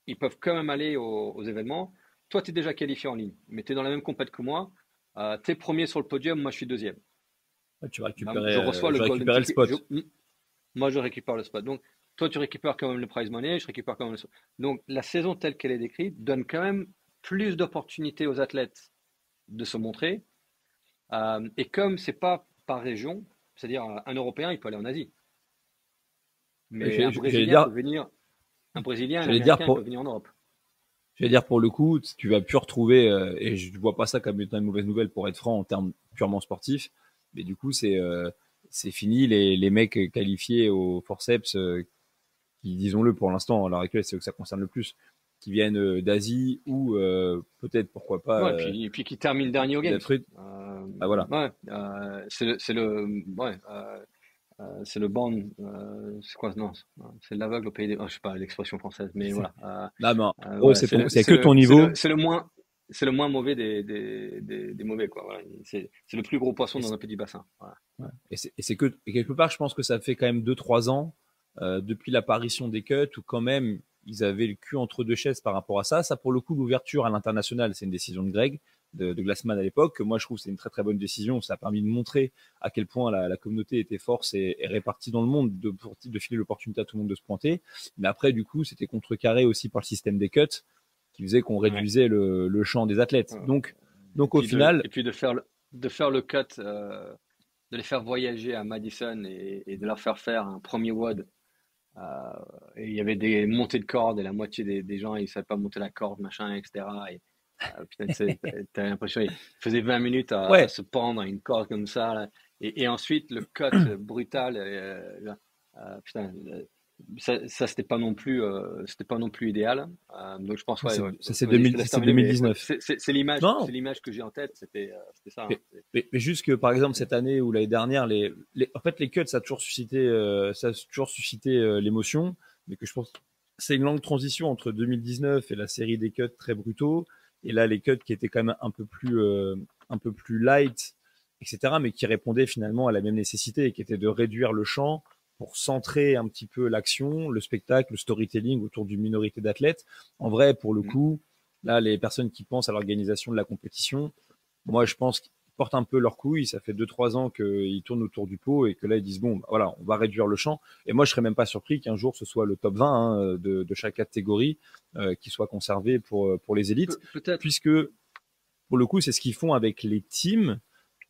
C: ils peuvent quand même aller aux événements. Toi, tu es déjà qualifié en ligne, mais tu es dans la même compète que moi. Tu es premier sur le podium, moi je suis deuxième.
B: Tu vas
C: Je reçois le golden
B: récupérer le
C: ticket.
B: spot.
C: Moi, je récupère le spot. Donc, toi, tu récupères quand même le prize money, je récupère quand même le spot. Donc, la saison telle qu'elle est décrite donne quand même plus d'opportunités aux athlètes de se montrer. Et comme c'est pas par région, c'est-à-dire un Européen, il peut aller en Asie. Mais un Brésilien peut venir, un Brésilien, un Américain, il peut venir en Europe.
B: Je vais dire, pour le coup, tu vas plus retrouver, et je vois pas ça comme étant une mauvaise nouvelle pour être franc en termes purement sportifs, mais du coup, c'est fini les mecs qualifiés au forceps, qui, disons-le pour l'instant, à l'heure actuelle, c'est eux que ça concerne le plus, qui viennent d'Asie ou peut-être, pourquoi pas.
C: Ouais, et puis qui termine dernier au Games.
B: Bah voilà.
C: Ouais, c'est le band, c'est quoi? Non, c'est l'aveugle au pays des. Oh, je sais pas l'expression française, mais voilà.
B: C'est que ton niveau.
C: C'est le moins mauvais des mauvais, quoi. Voilà. C'est le plus gros poisson dans un petit bassin. Voilà.
B: Ouais. Et quelque part, je pense que ça fait quand même 2-3 ans, depuis l'apparition des cuts, où quand même ils avaient le cul entre deux chaises par rapport à ça. Ça, pour le coup, l'ouverture à l'international, c'est une décision de Greg, de Glassman à l'époque, que moi je trouve c'est une très très bonne décision. Ça a permis de montrer à quel point la communauté était forte et répartie dans le monde, de filer l'opportunité à tout le monde de se pointer. Mais après, du coup, c'était contrecarré aussi par le système des cuts, qui faisait qu'on réduisait le champ des athlètes. Donc au final.
C: Et puis de faire le cut, de les faire voyager à Madison et de leur faire un premier WOD. Et il y avait des montées de cordes et la moitié des gens, ils ne savaient pas monter la corde, machin, etc. Et putain, t'as l'impression qu'ils faisaient 20 minutes à se pendre à une corde comme ça. Là. Et ensuite, le cut brutal. Putain, ça c'était pas non plus idéal. Donc je pense
B: c'est 2019.
C: C'est l'image que j'ai en tête. C'était ça.
B: Mais juste que par exemple cette année ou l'année dernière, en fait les cuts ça a toujours suscité l'émotion, mais que je pense c'est une longue transition entre 2019 et la série des cuts très brutaux, et là les cuts qui étaient quand même un peu plus light, etc., mais qui répondaient finalement à la même nécessité, et qui était de réduire le champ pour centrer un petit peu l'action, le spectacle, le storytelling autour d'une minorité d'athlètes. En vrai, pour le coup, là, les personnes qui pensent à l'organisation de la compétition, moi, je pense qu'ils portent un peu leur couille. Ça fait 2-3 ans qu'ils tournent autour du pot et que là, ils disent, bon, bah, voilà, on va réduire le champ. Et moi, je serais même pas surpris qu'un jour, ce soit le top 20 de chaque catégorie qui soit conservé pour les élites.
C: Peut-être.
B: Puisque, pour le coup, c'est ce qu'ils font avec les teams.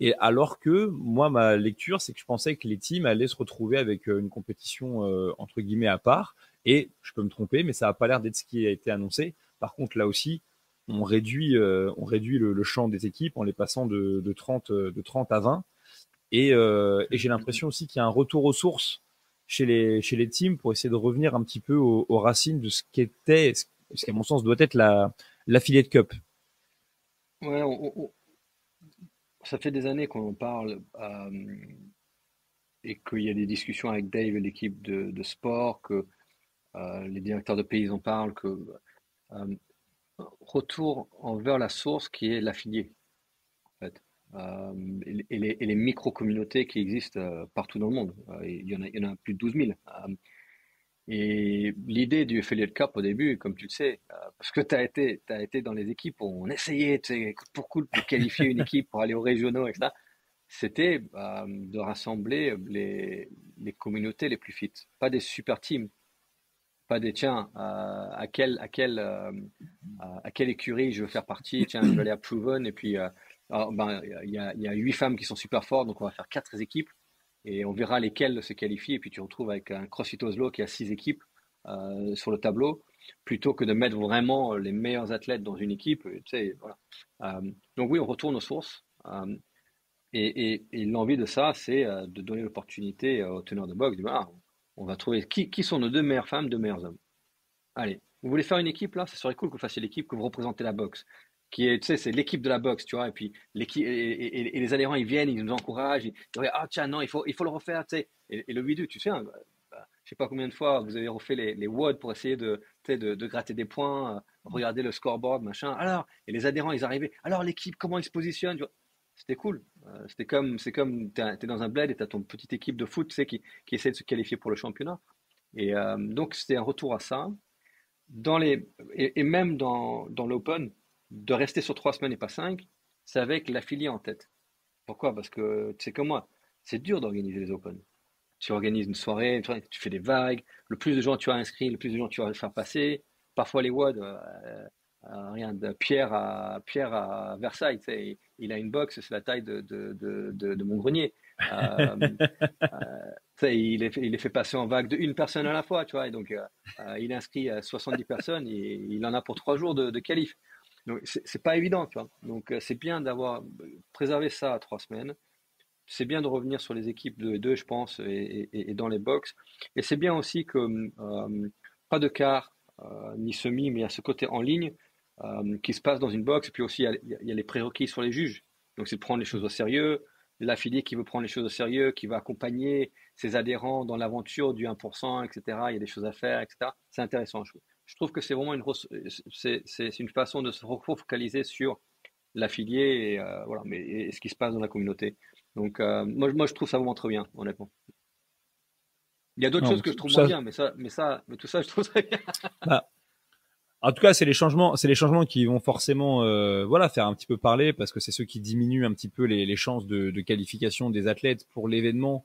B: Et alors que moi, ma lecture, c'est que je pensais que les teams allaient se retrouver avec une compétition entre guillemets à part. Et je peux me tromper, mais ça n'a pas l'air d'être ce qui a été annoncé. Par contre, là aussi, on réduit le champ des équipes en les passant de 30 à 20. Et j'ai l'impression aussi qu'il y a un retour aux sources chez les teams pour essayer de revenir un petit peu aux racines de ce qu'était, ce qui à mon sens doit être l'affiliate cup.
C: Ouais, ça fait des années qu'on en parle et qu'il y a des discussions avec Dave et l'équipe de sport, que les directeurs de pays en parlent, que retour envers la source qui est l'affilié, en fait. Et les micro-communautés qui existent partout dans le monde. Il y en a plus de 12 000. Et l'idée du Affiliate Cup au début, comme tu le sais, parce que tu as été dans les équipes où on essayait, tu sais, pour cool, de qualifier une équipe pour aller aux régionaux, etc. C'était de rassembler les communautés les plus fit, pas des super teams, pas des tiens, à quelle écurie je veux faire partie, tiens, je vais aller à Proven, et puis il y a 8 femmes qui sont super fortes, donc on va faire 4 équipes. Et on verra lesquelles se qualifient. Et puis tu retrouves avec un CrossFit Oslo qui a 6 équipes sur le tableau, plutôt que de mettre vraiment les meilleurs athlètes dans une équipe. Tu sais, voilà. Donc oui, on retourne aux sources. Et l'envie de ça, c'est de donner l'opportunité aux teneurs de boxe. Voilà, on va trouver qui sont nos 2 meilleures femmes, 2 meilleurs hommes. Allez, vous voulez faire une équipe là? Ça serait cool que vous fassiez l'équipe, que vous représentez la boxe. Qui est, tu sais, c'est l'équipe de la boxe, tu vois, et puis l'équipe et les adhérents ils viennent, ils nous encouragent, ils disent ah tiens non il faut le refaire, tu sais, et le 8-2, tu sais, je sais pas combien de fois vous avez refait les WOD pour essayer de gratter des points, regarder le scoreboard, machin. Alors, et les adhérents, ils arrivaient. Alors, l'équipe, comment ils se positionnent? Tu vois. C'était cool. C'est comme, t'es dans un bled et t'as ton petite équipe de foot, tu sais, qui essaie de se qualifier pour le championnat. Et donc, c'était un retour à ça. Et même dans l'Open, de rester sur 3 semaines et pas cinq, c'est avec l'affilié en tête. Pourquoi? Parce que tu sais comme moi, c'est dur d'organiser les Open. Tu organises une soirée, tu fais des vagues, le plus de gens tu as inscrits, le plus de gens tu vas faire passer. Parfois les WOD, rien de Pierre à Versailles, tu sais, il a une box, c'est la taille de mon grenier. Euh, euh, tu sais, il les fait passer en vague de une personne à la fois, tu vois, et donc il inscrit 70 personnes et il en a pour 3 jours de qualif. Donc c'est pas évident, tu vois. Donc c'est bien d'avoir préservé ça à 3 semaines. C'est bien de revenir sur les équipes 2 et 2, je pense, et dans les box. Et c'est bien aussi que pas de quart ni semi, mais il y a ce côté en ligne qui se passe dans une box. Et puis aussi, il y a les prérequis sur les juges. Donc, c'est de prendre les choses au sérieux. L'affilié qui veut prendre les choses au sérieux, qui va accompagner ses adhérents dans l'aventure du 1%, etc. Il y a des choses à faire, etc. C'est intéressant. Je trouve que c'est vraiment c'est une façon de se focaliser sur l'affilié et, voilà, et ce qui se passe dans la communauté. Donc, moi, je trouve ça vraiment très bien, honnêtement. Il y a d'autres
B: Non,
C: choses que je
B: tout
C: trouve moins
B: ça,
C: bien, mais tout ça, je trouve très bien.
B: bah, en tout cas, c'est les changements qui vont forcément, voilà, faire un petit peu parler parce que c'est ceux qui diminuent un petit peu les chances de qualification des athlètes pour l'événement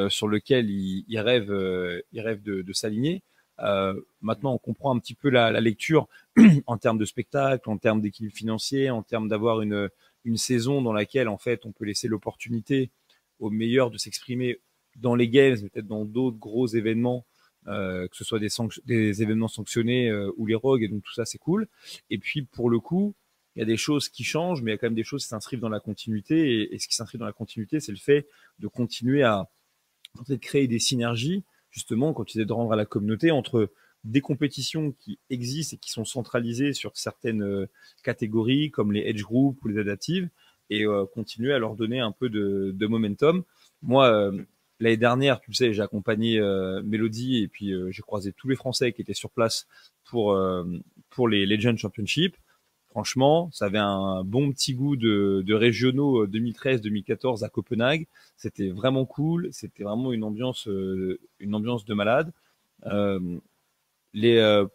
B: sur lequel ils rêvent de s'aligner. Maintenant, on comprend un petit peu la lecture en termes de spectacle, en termes d'équilibre financier, en termes d'avoir une saison dans laquelle, en fait, on peut laisser l'opportunité aux meilleurs de s'exprimer dans les games, peut-être dans d'autres gros événements, que ce soit des événements sanctionnés ou les rogues, et donc tout ça, c'est cool. Et puis, pour le coup, il y a des choses qui changent, mais il y a quand même des choses qui s'inscrivent dans la continuité. Et ce qui s'inscrit dans la continuité, c'est le fait de continuer à tenter de créer des synergies, justement, quand tu essaies de rendre à la communauté entre des compétitions qui existent et qui sont centralisées sur certaines catégories, comme les edge groups ou les adaptives, et continuer à leur donner un peu de momentum. Moi, l'année dernière, tu le sais, j'ai accompagné Mélodie et puis j'ai croisé tous les Français qui étaient sur place pour les Legend Championship. Franchement, ça avait un bon petit goût de régionaux 2013-2014 à Copenhague. C'était vraiment cool. C'était vraiment une ambiance de malade. Euh, les, euh,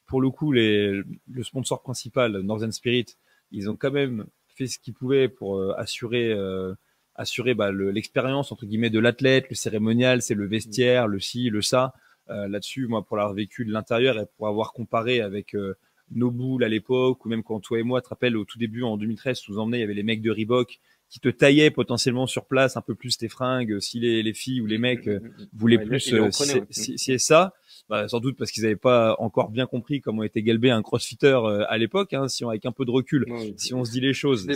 B: pour le coup, le sponsor principal, Northern Spirit, ils ont quand même fait ce qu'ils pouvaient pour assurer bah, l'expérience entre guillemets de l'athlète, le cérémonial, c'est le vestiaire, le ci, le ça. Là-dessus, moi, pour l'avoir vécu de l'intérieur et pour avoir comparé avec nos boules à l'époque, ou même quand toi et moi, te rappelles, au tout début, en 2013, tu nous emmenais, il y avait les mecs de Reebok qui te taillaient potentiellement sur place un peu plus tes fringues, si les filles ou les mecs voulaient
C: Ouais,
B: plus
C: il en prenait, ouais.
B: si et ça. Bah, sans doute parce qu'ils n'avaient pas encore bien compris comment était galbé un crossfitter à l'époque. Hein, si on, avec un peu de recul,
C: Ouais,
B: si on se dit les choses,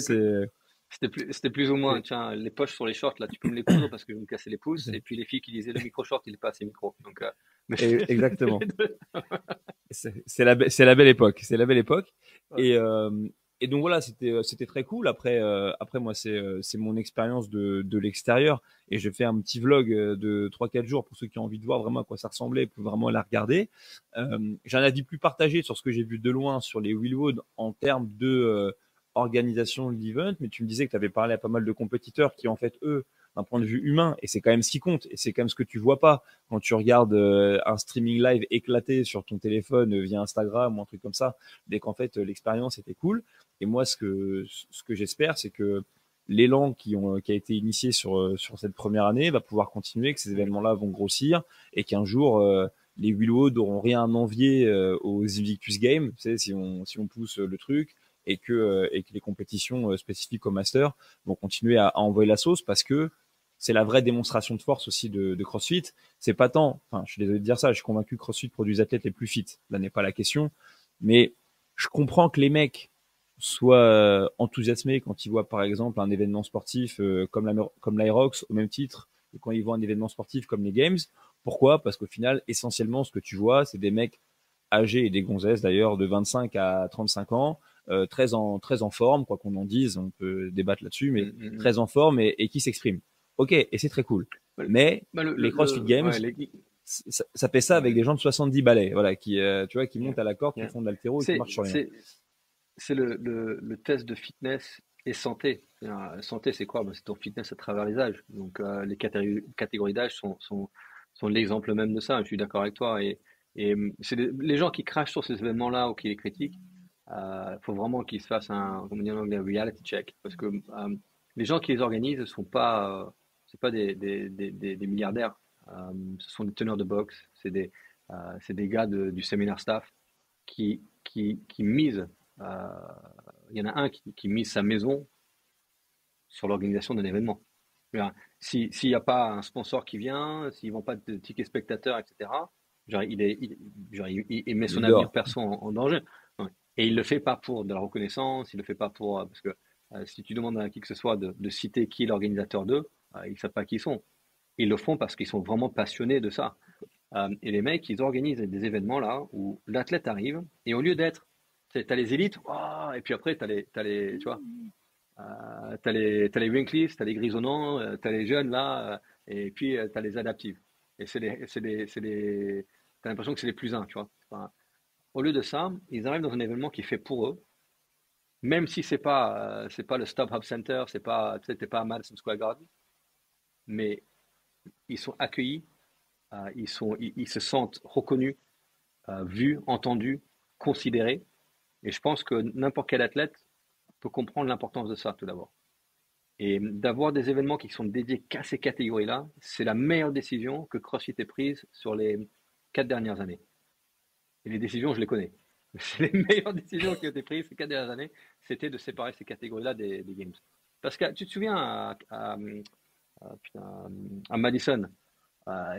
C: C'était plus,
B: c'est
C: c'était plus ou moins, tiens, les poches sur les shorts, là, tu peux me les coudre parce que je vais me casser les pouces. Et puis les filles qui disaient le micro-short, il est pas assez micro. Donc, mais c'était
B: exactement.
C: les deux.
B: C'est la belle époque. C'est la belle époque.
C: Ouais.
B: Et, euh, et donc voilà, c'était très cool. Après moi, c'est mon expérience de l'extérieur. Et je fais un petit vlog de 3-4 jours pour ceux qui ont envie de voir vraiment à quoi ça ressemblait, pour vraiment la regarder. J'ai un avis plus partagé sur ce que j'ai vu de loin sur les Willwood en termes de organisation de l'event. Mais tu me disais que tu avais parlé à pas mal de compétiteurs qui, en fait, eux, d'un point de vue humain, et c'est quand même ce qui compte, et c'est quand même ce que tu vois pas quand tu regardes un streaming live éclaté sur ton téléphone via Instagram ou un truc comme ça, dès qu'en fait l'expérience était cool. Et moi, ce que j'espère, c'est que l'élan qui a été initié sur cette première année va pouvoir continuer, que ces événements-là vont grossir et qu'un jour, les Willwood n'auront rien à envier aux Invictus Games, tu sais, si on pousse le truc, et que les compétitions spécifiques au Master vont continuer à envoyer la sauce parce que c'est la vraie démonstration de force aussi de CrossFit. C'est pas tant, enfin, je suis désolé de dire ça, je suis convaincu que CrossFit produit des athlètes les plus fit. Là n'est pas la question, mais je comprends que les mecs soient enthousiasmés quand ils voient par exemple un événement sportif comme l'Irox au même titre que quand ils voient un événement sportif comme les Games. Pourquoi? Parce qu'au final, essentiellement, ce que tu vois, c'est des mecs âgés et des gonzesses d'ailleurs de 25 à 35 ans, très en forme, quoi qu'on en dise, on peut débattre là-dessus, mais très en forme et qui s'expriment. Ok, et c'est très cool.
C: Bah,
B: Mais
C: bah,
B: les CrossFit Games,
C: ouais,
B: ça fait ça avec des gens de 70 balais, voilà, qui, tu vois, qui
C: Yeah.
B: montent à la corde, qui
C: Yeah.
B: font de l'haltéro et qui marchent sur rien.
C: C'est le test de fitness et santé. Santé, c'est quoi? Ben, c'est ton fitness à travers les âges. Donc, les catégories d'âge sont l'exemple même de ça. Je suis d'accord avec toi. Et c'est les gens qui crachent sur ces événements-là ou qui les critiquent, faut vraiment qu'ils se fassent comme on dit en anglais, reality check. Parce que les gens qui les organisent ne sont pas, c'est pas des milliardaires. Ce sont des teneurs de boxe, c'est des gars du séminaire staff qui misent. Il y en a un qui mise sa maison sur l'organisation d'un événement. S'il n'y a pas un sponsor qui vient, s'ils ne vendent pas de tickets spectateurs, etc., genre, il met son avenir perso en danger. Ouais. Et il ne le fait pas pour de la reconnaissance, il ne le fait pas pour. Parce que si tu demandes à qui que ce soit de citer qui est l'organisateur d'eux, ils ne savent pas qui ils sont. Ils le font parce qu'ils sont vraiment passionnés de ça. Et les mecs, ils organisent des événements là où l'athlète arrive et au lieu d'être, tu as les élites, oh, et puis après, tu as les, tu vois, t'as les Wrinklies, t'as les grisonnants, t'as les jeunes là, et puis t'as les adaptifs. Et t'as l'impression que c'est les plus uns, tu vois. Enfin, au lieu de ça, ils arrivent dans un événement qui est fait pour eux, même si c'est pas le StubHub Center, c'est pas, tu sais, t'es pas à Madison Square Garden, mais ils sont accueillis, ils se sentent reconnus, vus, entendus, considérés. Et je pense que n'importe quel athlète peut comprendre l'importance de ça, tout d'abord. Et d'avoir des événements qui sont dédiés qu'à ces catégories-là, c'est la meilleure décision que CrossFit ait prise sur les 4 dernières années. Et les décisions, je les connais. C'est les meilleures décisions qui ont été prises ces 4 dernières années, c'était de séparer ces catégories-là des Games. Parce que tu te souviens à Madison,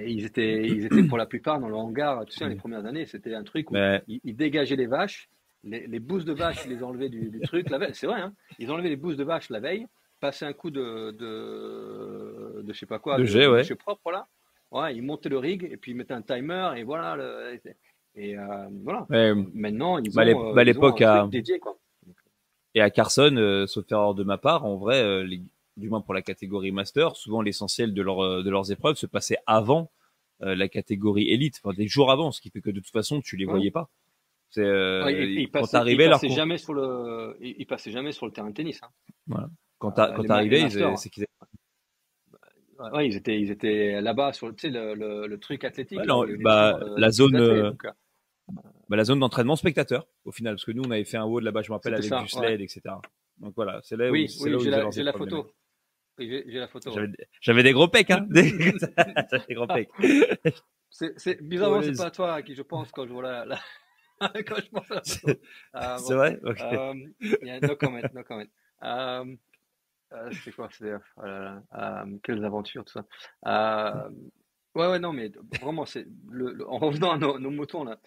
C: ils étaient pour la plupart dans le hangar, tu sais, les premières années, c'était un truc où ils dégageaient les vaches, les bousses de vaches, ils les enlevaient du truc la veille. C'est vrai, hein, ils enlevaient les bousses de vaches la veille, passaient un coup de je sais pas quoi,
B: de jet, ouais.
C: jeu propre là. Ouais, ils montaient le rig et puis ils mettaient un timer et voilà. Voilà.
B: Ouais,
C: Maintenant, ils
B: ont
C: un
B: l'époque
C: truc dédié, quoi.
B: Et à Carson, sauf erreur de ma part, en vrai, du moins pour la catégorie master, souvent l'essentiel de leurs épreuves se passait avant la catégorie élite, enfin des jours avant, ce qui fait que de toute façon tu les voyais pas. C'est quand t'arrivais,
C: ils passaient jamais sur le terrain de tennis. Hein.
B: Voilà. Quand t'arrivais, c'est qu'ils
C: ouais, ils étaient là-bas sur tu sais, le truc athlétique.
B: ouais,
C: Là,
B: non,
C: où il y avait
B: la zone.
C: athlètes,
B: la zone d'entraînement spectateur, au final, parce que nous, on avait fait un WOD là-bas, je me rappelle, avec du sled, etc. Donc voilà, c'est là où,
C: j'ai la photo. Oui, j'ai la photo.
B: J'avais des gros pecs, hein. J'avais des gros pecs.
C: C'est bizarrement, c'est pas toi à qui je pense quand je vois quand je pense à la photo.
B: C'est vrai? Okay.
C: No comment, no comment. C'est quoi? Oh là là, quelles aventures, tout ça. Ouais, non, mais vraiment, en revenant à nos moutons, là,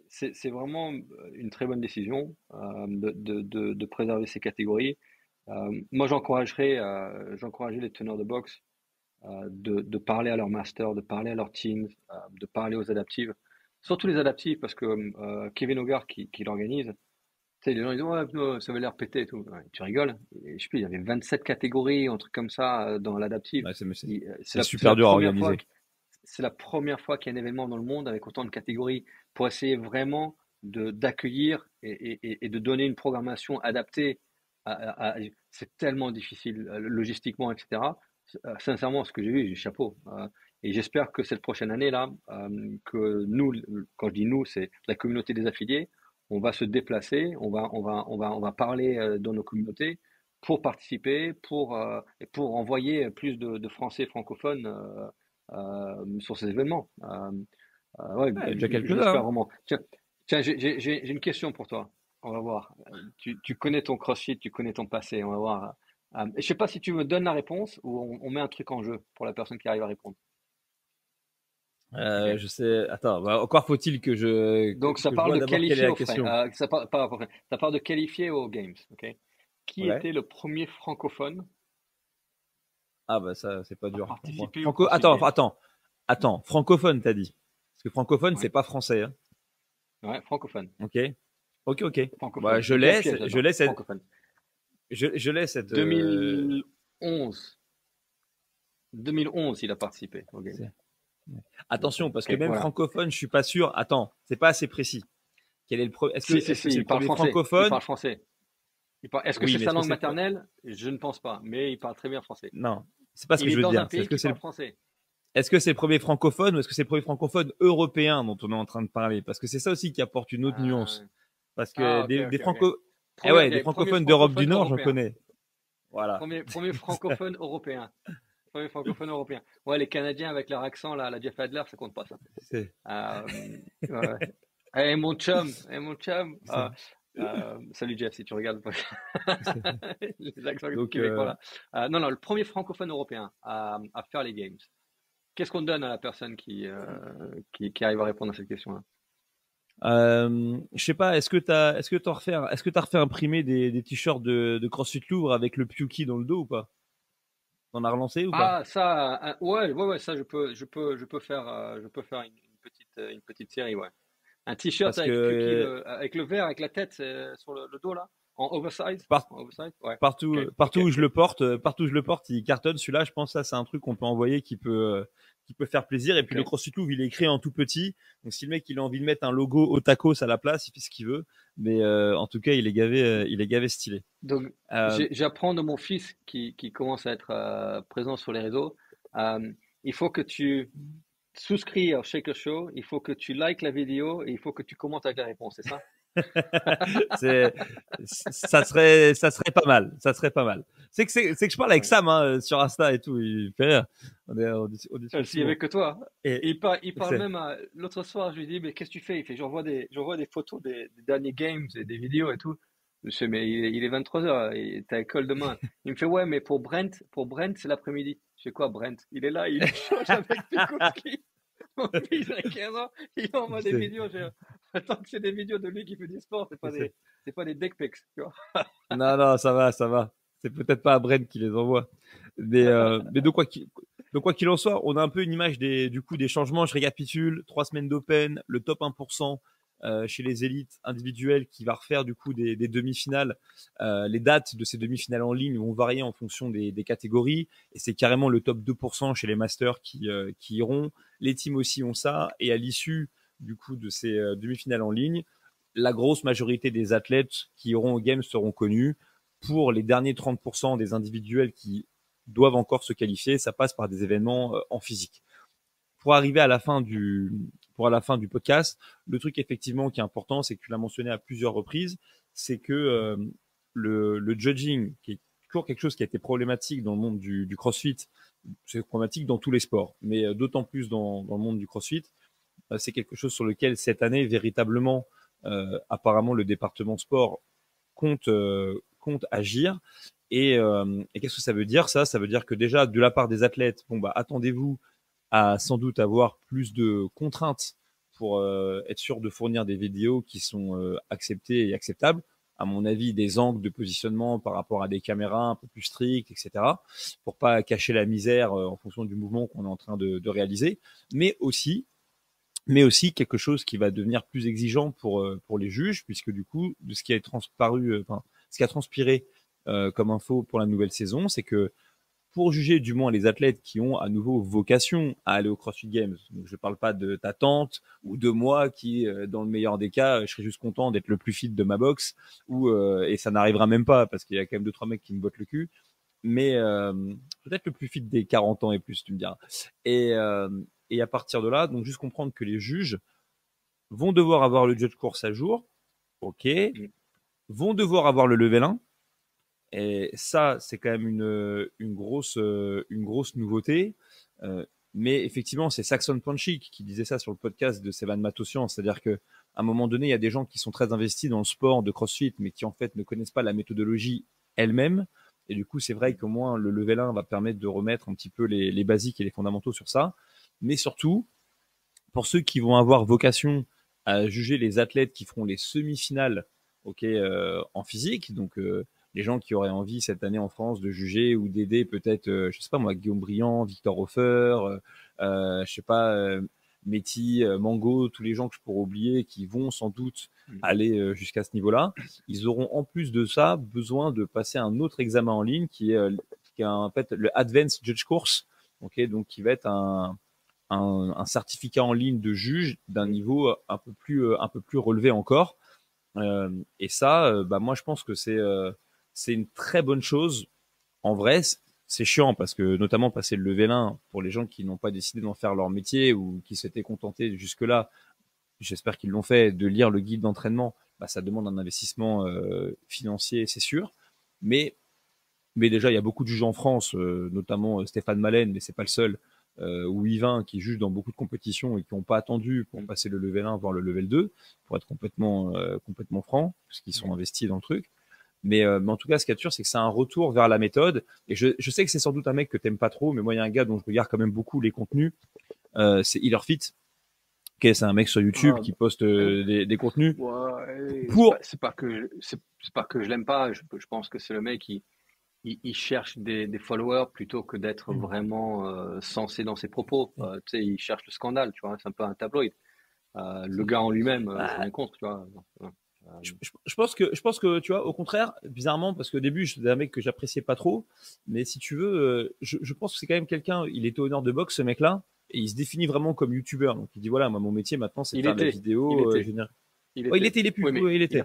C: c'est vraiment une très bonne décision de préserver ces catégories. Moi, j'encouragerais les teneurs de boxe de parler à leur master, de parler à leurs teams, de parler aux adaptives. Surtout les adaptives, parce que Kevin Hogarth qui l'organise, tu sais, les gens ils disent ouais, ça avait l'air pété et tout. Ouais, tu rigoles. Et, je sais plus, il y avait 27 catégories, un truc comme ça dans l'adaptive.
B: Ouais, c'est super dur à organiser.
C: C'est la première fois qu'il y a un événement dans le monde avec autant de catégories pour essayer vraiment d'accueillir et de donner une programmation adaptée. C'est tellement difficile logistiquement, etc. Sincèrement, ce que j'ai vu, j'ai chapeau. Et j'espère que cette prochaine année là, que nous, quand je dis nous, c'est la communauté des affiliés, on va se déplacer, on va parler dans nos communautés pour participer, pour envoyer plus de Français francophones sur ces événements. Ouais,
B: déjà quelques-uns.
C: j'espère vraiment. Tiens, j'ai une question pour toi. On va voir. Tu connais ton CrossFit, tu connais ton passé. On va voir. Je sais pas si tu me donnes la réponse ou on met un truc en jeu pour la personne qui arrive à répondre. Okay.
B: Je sais. Attends, encore faut-il que je.
C: Donc ça parle de qualifier ça parle de qualifier aux Games. Ok. Qui était le premier francophone?
B: Ah bah ça c'est pas dur. Attends, francophone t'as dit. Parce que francophone c'est pas français. Hein.
C: Ouais, francophone.
B: Ok. Bah, je laisse cette. Je laisse cette.
C: 2011. 2011 il a participé. Okay.
B: Attention, parce que
C: Ok,
B: même
C: voilà.
B: francophone, je suis pas sûr. Attends, c'est pas assez précis. Quel est le
C: Si,
B: est-ce que c'est
C: il
B: le
C: parle
B: premier
C: français. Il
B: francophone?
C: parle français. Est-ce que
B: Oui,
C: c'est
B: mais
C: sa
B: est-ce que
C: langue
B: c'est
C: maternelle? Je ne pense pas, mais il parle très bien français.
B: non, c'est pas ce que
C: Il
B: je
C: est
B: veux
C: dans un
B: dire. C'est
C: pays qui parle français.
B: est-ce que c'est le premier francophone ou est-ce que c'est le premier francophone européen dont on est en train de parler? Parce que c'est ça aussi qui apporte une autre
C: Euh,
B: nuance. Parce que
C: Ah, ok,
B: des
C: ok, ok.
B: franco, eh ouais, des
C: Premier
B: francophones d'Europe du
C: francophone
B: Nord, j'en
C: européen.
B: connais. Voilà.
C: Premier francophone européen. Premier francophone européen. Ouais, les Canadiens avec leur accent, là, la Jeff Adler, ça compte pas, ça.
B: C'est,
C: Ouais. Hey, mon chum, hey, mon chum.
B: c'est,
C: Salut Jeff, si tu regardes pas.
B: c'est-
C: Les accents
B: donc,
C: québécois, là. Non, non, le premier francophone européen à faire les games. Qu'est-ce qu'on donne à la personne qui arrive à répondre à cette question-là?
B: je sais pas, est-ce que t'as refait imprimer des t-shirts de CrossFit Louvre avec le Pukey dans le dos ou pas? T'en as relancé ou pas?
C: Ah, ça, ouais, ouais, ouais, ça, je peux faire une petite série, ouais. Un t-shirt
B: Parce que
C: avec Puki, avec le verre, avec la tête sur le dos là, en oversize.
B: par-
C: En oversize, ouais.
B: partout,
C: Ok,
B: partout
C: ok.
B: où je le porte, il cartonne. Celui-là, je pense que ça, c'est un truc qu'on peut envoyer qui peut faire plaisir. Et puis le
C: Ok.
B: CrossFit Louvre, il est écrit en tout petit. Donc si le mec il a envie de mettre un logo au tacos à la place, il fait ce qu'il veut. Mais en tout cas, il est gavé stylé.
C: Donc,
B: Euh,
C: j'apprends de mon fils qui commence à être présent sur les réseaux. Euh, il faut que tu souscris au Shaker Show, il faut que tu likes la vidéo et il faut que tu commentes avec la réponse, c'est ça?
B: c'est, ça serait pas mal. Ça serait pas mal. C'est que je parle avec
C: Ouais.
B: Sam sur Insta et tout. Il fait rire. On discute
C: S'il y avait
B: souvent.
C: que toi.
B: Et
C: Et il parle
B: c'est,
C: même l'autre soir, je lui dis, mais qu'est-ce que tu fais? Il fait, j'envoie des photos des derniers games et des vidéos et tout. Je fais, mais il est 23h, et t'as école demain. Il me fait, ouais, mais pour Brent, c'est l'après-midi. Je fais quoi, Brent? Il est là, il échange avec Pikowski. Mon fils a 15 ans, il envoie des
B: c'est,
C: vidéos. Tant que c'est des vidéos de lui qui fait du sport,
B: c'est,
C: c'est pas des dick pics, tu vois.
B: non, non, ça va, ça va. C'est peut-être pas à Brent qui les envoie. Mais de quoi qu'il en soit, on a un peu une image du coup des changements. Je récapitule. 3 semaines d'Open, le top 1% chez les élites individuelles qui va refaire du coup des demi-finales. Les dates de ces demi-finales en ligne vont varier en fonction des catégories. Et c'est carrément le top 2% chez les masters qui iront. Les teams aussi ont ça. Et à l'issue du coup de ces demi-finales en ligne, la grosse majorité des athlètes qui iront aux Games seront connus. Pour les derniers 30% des individuels qui doivent encore se qualifier, ça passe par des événements en physique. Pour arriver à la fin du podcast, le truc effectivement qui est important, c'est que tu l'as mentionné à plusieurs reprises, c'est que le judging, qui est toujours quelque chose qui a été problématique dans le monde du CrossFit, c'est problématique dans tous les sports, mais d'autant plus dans le monde du CrossFit, c'est quelque chose sur lequel cette année véritablement, apparemment le département sport compte agir. Et qu'est-ce que ça veut dire ça? Ça veut dire que déjà de la part des athlètes, bon bah attendez-vous à sans doute avoir plus de contraintes pour être sûr de fournir des vidéos qui sont acceptées et acceptables. À mon avis, des angles de positionnement par rapport à des caméras un peu plus strictes, etc. Pour pas cacher la misère en fonction du mouvement qu'on est en train de réaliser, mais aussi quelque chose qui va devenir plus exigeant pour les juges, puisque du coup, de ce qui a transparu, ce qui a transpiré comme info pour la nouvelle saison, c'est que pour juger du moins les athlètes qui ont à nouveau vocation à aller au CrossFit Games, donc je ne parle pas de ta tante ou de moi qui, dans le meilleur des cas, je serais juste content d'être le plus fit de ma box, et ça n'arrivera même pas parce qu'il y a quand même deux trois mecs qui me bottent le cul, mais peut-être le plus fit des 40 ans et plus, tu me diras. Et, euh, et à partir de là, donc juste comprendre que les juges vont devoir avoir le judge course à jour, ok,
C: Mm.
B: vont devoir avoir le level 1, et ça, c'est quand même une grosse nouveauté. Mais effectivement, c'est Saxon Panchik qui disait ça sur le podcast de Sevan Matossian, c'est-à-dire que à un moment donné, il y a des gens qui sont très investis dans le sport de CrossFit, mais qui en fait ne connaissent pas la méthodologie elle-même. Et du coup, c'est vrai qu'au moins le level 1 va permettre de remettre un petit peu les basiques et les fondamentaux sur ça. Mais surtout, pour ceux qui vont avoir vocation à juger les athlètes qui feront les semi-finales, ok, en physique, donc les gens qui auraient envie cette année en France de juger ou d'aider peut-être, je sais pas moi, Guillaume Briand, Victor Hofer, je sais pas, Mehdi, Mango, tous les gens que je pourrais oublier qui vont sans doute
C: Mm.
B: aller jusqu'à ce niveau-là, ils auront en plus de ça besoin de passer un autre examen en ligne qui est en fait le Advanced Judge Course, ok, donc qui va être un certificat en ligne de juge d'un niveau un peu plus relevé encore. Et ça, moi je pense que c'est une très bonne chose. En vrai, c'est chiant parce que notamment passer le level 1 pour les gens qui n'ont pas décidé d'en faire leur métier ou qui s'étaient contentés jusque-là, j'espère qu'ils l'ont fait, de lire le guide d'entraînement, ça demande un investissement financier, c'est sûr. Mais déjà, il y a beaucoup de juges en France, notamment Stéphane Malène, mais c'est pas le seul, ou Yvain, qui jugent dans beaucoup de compétitions et qui n'ont pas attendu pour passer le level 1, voire le level 2, pour être complètement franc, parce qu'ils sont investis dans le truc. Mais en tout cas, ce qu'il y a de sûr, c'est que c'est un retour vers la méthode. Et je sais que c'est sans doute un mec que t'aimes pas trop, mais moi, il y a un gars dont je regarde quand même beaucoup les contenus, c'est Healerfit. Okay, c'est un mec sur YouTube qui poste des contenus.
C: Ouais,
B: pour...
C: c'est pas que je l'aime pas. Je pense que c'est le mec qui il cherche des followers plutôt que d'être vraiment sensé dans ses propos. Tu sais, il cherche le scandale, tu vois. C'est un peu un tabloïd. Le gars en lui-même, c'est rien contre, tu vois.
B: Je pense que tu vois, au contraire, bizarrement, parce qu'au début, c'était un mec que j'appréciais pas trop, mais si tu veux, je pense que c'est quand même quelqu'un. Il était honneur de boxe, ce mec-là, et il se définit vraiment comme youtubeur. Donc il dit voilà, moi mon métier maintenant, c'est de faire des vidéos. Il est plus.
C: Oui,
B: il était.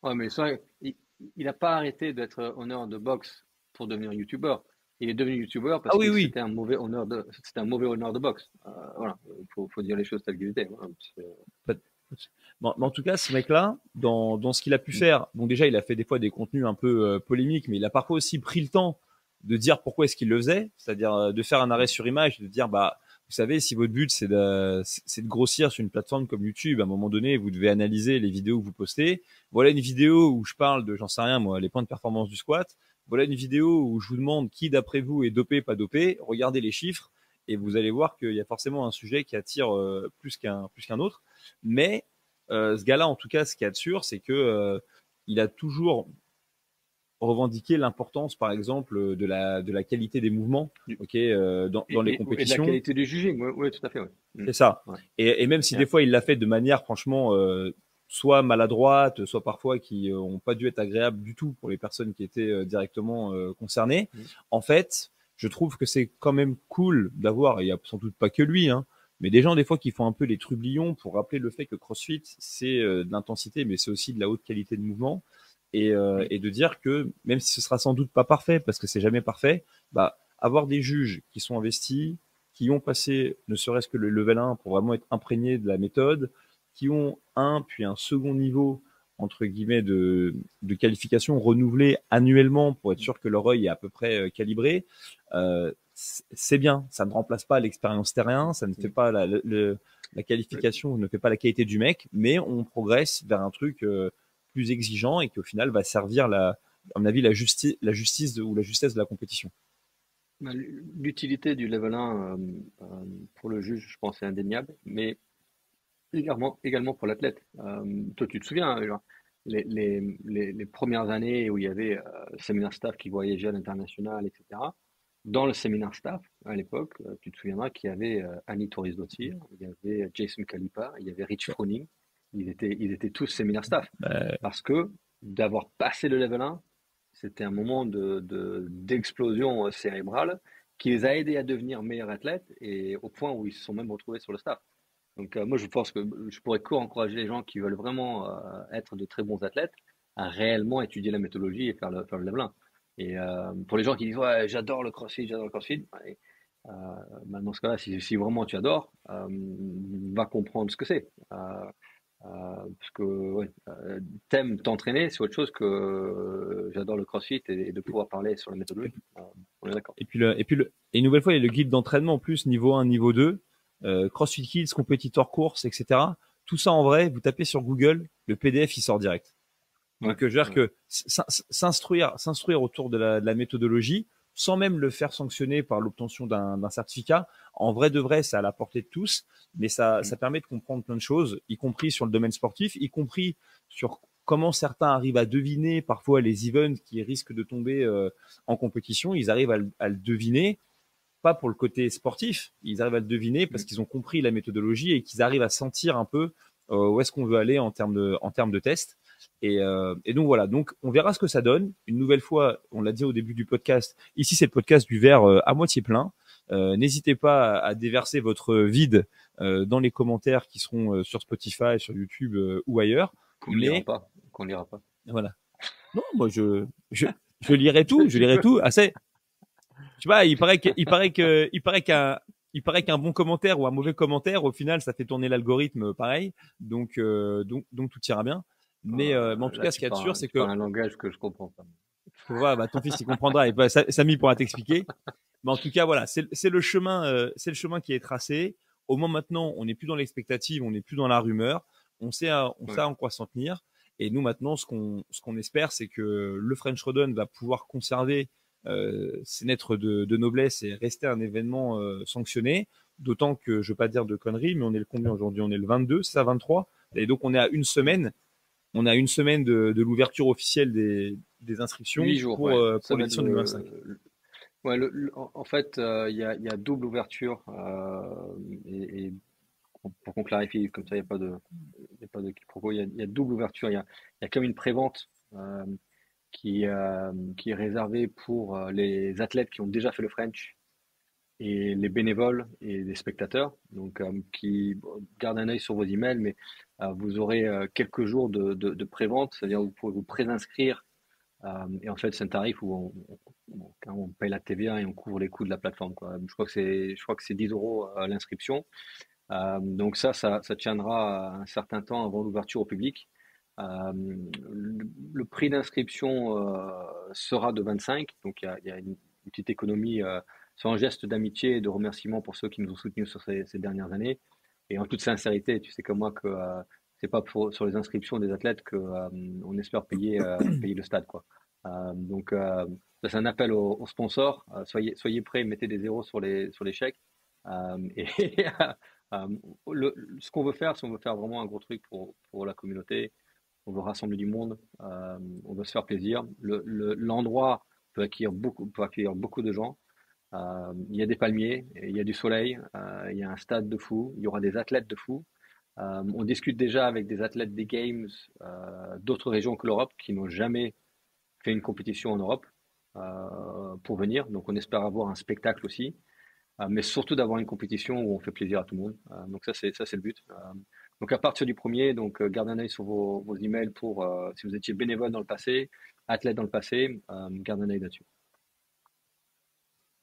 C: Ouais, mais ça, il a pas arrêté d'être honneur de boxe pour devenir youtubeur. Il est devenu youtubeur parce que c'était un mauvais honneur de boxe. Voilà, faut dire les choses telles qu'elles étaient. Voilà,
B: mais en tout cas, ce mec-là, dans ce qu'il a pu faire, bon, déjà, il a fait des fois des contenus un peu polémiques, mais il a parfois aussi pris le temps de dire pourquoi est-ce qu'il le faisait, c'est-à-dire de faire un arrêt sur image, de dire, vous savez, si votre but c'est de grossir sur une plateforme comme YouTube, à un moment donné, vous devez analyser les vidéos que vous postez. Voilà une vidéo où je parle de, j'en sais rien moi, les points de performance du squat. Voilà une vidéo où je vous demande qui d'après vous est dopé, pas dopé. Regardez les chiffres et vous allez voir qu'il y a forcément un sujet qui attire plus qu'un autre. Mais ce gars-là, en tout cas, ce qu'il y a de sûr, c'est que il a toujours revendiqué l'importance, par exemple, de la qualité des mouvements, dans les compétitions.
C: Et de la qualité du juging, oui, tout à fait. Ouais.
B: C'est ça. Ouais. Et même si des fois il l'a fait de manière, franchement, soit maladroite, soit parfois qui n'ont pas dû être agréables du tout pour les personnes qui étaient directement concernées. En fait, je trouve que c'est quand même cool d'avoir, et il n'y a sans doute pas que lui, mais des gens des fois qui font un peu les trublions pour rappeler le fait que CrossFit, c'est de l'intensité, mais c'est aussi de la haute qualité de mouvement. Et de dire que même si ce sera sans doute pas parfait, parce que c'est jamais parfait, avoir des juges qui sont investis, qui ont passé ne serait-ce que le level 1 pour vraiment être imprégnés de la méthode, qui ont un puis un second niveau entre guillemets de qualification renouvelé annuellement pour être sûr que leur œil est à peu près calibré, c'est bien. Ça ne remplace pas l'expérience terrain, ça ne fait pas la qualification, ne fait pas la qualité du mec, mais on progresse vers un truc plus exigeant et qui au final va servir à mon avis la justice ou la justesse de la compétition.
C: L'utilité du level 1 pour le juge, je pense, c'est indéniable, mais également pour l'athlète. Toi, tu te souviens, les premières années où il y avait séminaire staff qui voyageait à l'international, etc. Dans le séminaire staff, à l'époque, tu te souviendras qu'il y avait Annie Torres-Dottir, il y avait Jason Kalipa, il y avait Rich Froning. Ils étaient tous séminaire staff. Parce que d'avoir passé le level 1, c'était un moment d'explosion cérébrale qui les a aidés à devenir meilleurs athlètes et au point où ils se sont même retrouvés sur le staff. Donc moi, je pense que je pourrais encourager les gens qui veulent vraiment être de très bons athlètes à réellement étudier la méthodologie et faire le level 1. Et pour les gens qui disent ouais, j'adore le CrossFit, ouais, dans ce cas-là, si vraiment tu adores, va comprendre ce que c'est. Parce que t'aimes t'entraîner, c'est autre chose que j'adore le CrossFit et de pouvoir parler sur la méthodologie. On est d'accord.
B: Et une nouvelle fois, il y a le guide d'entraînement en plus, niveau 1, niveau 2, CrossFit Kids, compétiteur course, etc. Tout ça en vrai, vous tapez sur Google, le PDF il sort direct. Donc je veux dire que s'instruire autour de la méthodologie, sans même le faire sanctionner par l'obtention d'un certificat, en vrai de vrai, c'est à la portée de tous, mais ça permet de comprendre plein de choses, y compris sur le domaine sportif, y compris sur comment certains arrivent à deviner parfois les events qui risquent de tomber en compétition. Ils arrivent à le deviner, pas pour le côté sportif, ils arrivent à le deviner parce qu'ils ont compris la méthodologie et qu'ils arrivent à sentir un peu où est-ce qu'on veut aller en termes de tests. Et donc voilà, donc on verra ce que ça donne. Une nouvelle fois, on l'a dit au début du podcast, ici c'est le podcast du verre à moitié plein. N'hésitez pas à déverser votre vide dans les commentaires qui seront sur Spotify, sur YouTube ou ailleurs.
C: Qu'on lira
B: Mais
C: pas. Qu'on lira pas.
B: voilà. Non, moi je lirai tout, je
C: Tu
B: lirai
C: peux.
B: tout. Ah, c'est, je sais pas, il paraît qu'un bon commentaire ou un mauvais commentaire, au final, ça fait tourner l'algorithme pareil. Donc tout ira bien. Mais en tout
C: Là,
B: cas, ce qu'il y a de sûr, c'est
C: tu parles
B: que,
C: un langage que je comprends pas.
B: voilà, bah, ton fils, il comprendra. Et bah, Samy pourra t'expliquer. Mais en tout cas, voilà, c'est le chemin qui est tracé. Au moins maintenant, on n'est plus dans l'expectative, on n'est plus dans la rumeur. On sait
C: Ouais.
B: en quoi s'en tenir. Et nous maintenant, ce qu'on espère, c'est que le French Rodon va pouvoir conserver ses lettres de noblesse et rester un événement sanctionné. D'autant que je ne veux pas dire de conneries, mais on est le combien aujourd'hui? On est le 22, c'est ça, 23. Et donc on est à une semaine. On a une semaine de l'ouverture officielle des inscriptions
C: 8 jours,
B: pour,
C: ouais. Ça
B: pour
C: va être
B: l'édition 2025.
C: ouais, en fait, il y a double ouverture et pour qu'on clarifie, comme ça, il y a pas de quiproquo. Il y a double ouverture. Il y a comme une prévente qui est réservée pour les athlètes qui ont déjà fait le French et les bénévoles et les spectateurs. Donc, qui gardent un œil sur vos emails, mais vous aurez quelques jours de prévente, c'est-à-dire vous pouvez vous préinscrire. Et en fait, c'est un tarif où on paye la TVA et on couvre les coûts de la plateforme, quoi. Je crois que c'est 10 euros l'inscription. Donc ça tiendra un certain temps avant l'ouverture au public. Le prix d'inscription sera de 25, donc il y a une petite économie. C'est un geste d'amitié et de remerciement pour ceux qui nous ont soutenus sur ces dernières années. Et en toute sincérité, tu sais comme moi que c'est pas sur les inscriptions des athlètes que on espère payer le stade, quoi. Ça, c'est un appel aux sponsors. Soyez prêts, mettez des zéros sur les chèques. Et euh, ce qu'on veut faire, si on veut faire vraiment un gros truc pour la communauté, on veut rassembler du monde, on veut se faire plaisir. L'endroit peut accueillir beaucoup de gens. Il y a des palmiers, il y a du soleil, il y a un stade de fou, il y aura des athlètes de fou. On discute déjà avec des athlètes des Games d'autres régions que l'Europe qui n'ont jamais fait une compétition en Europe pour venir. Donc on espère avoir un spectacle aussi, mais surtout d'avoir une compétition où on fait plaisir à tout le monde. Donc ça c'est le but. Donc à partir du premier, donc gardez un œil sur vos emails pour si vous étiez bénévole dans le passé, athlète dans le passé, gardez un œil là-dessus.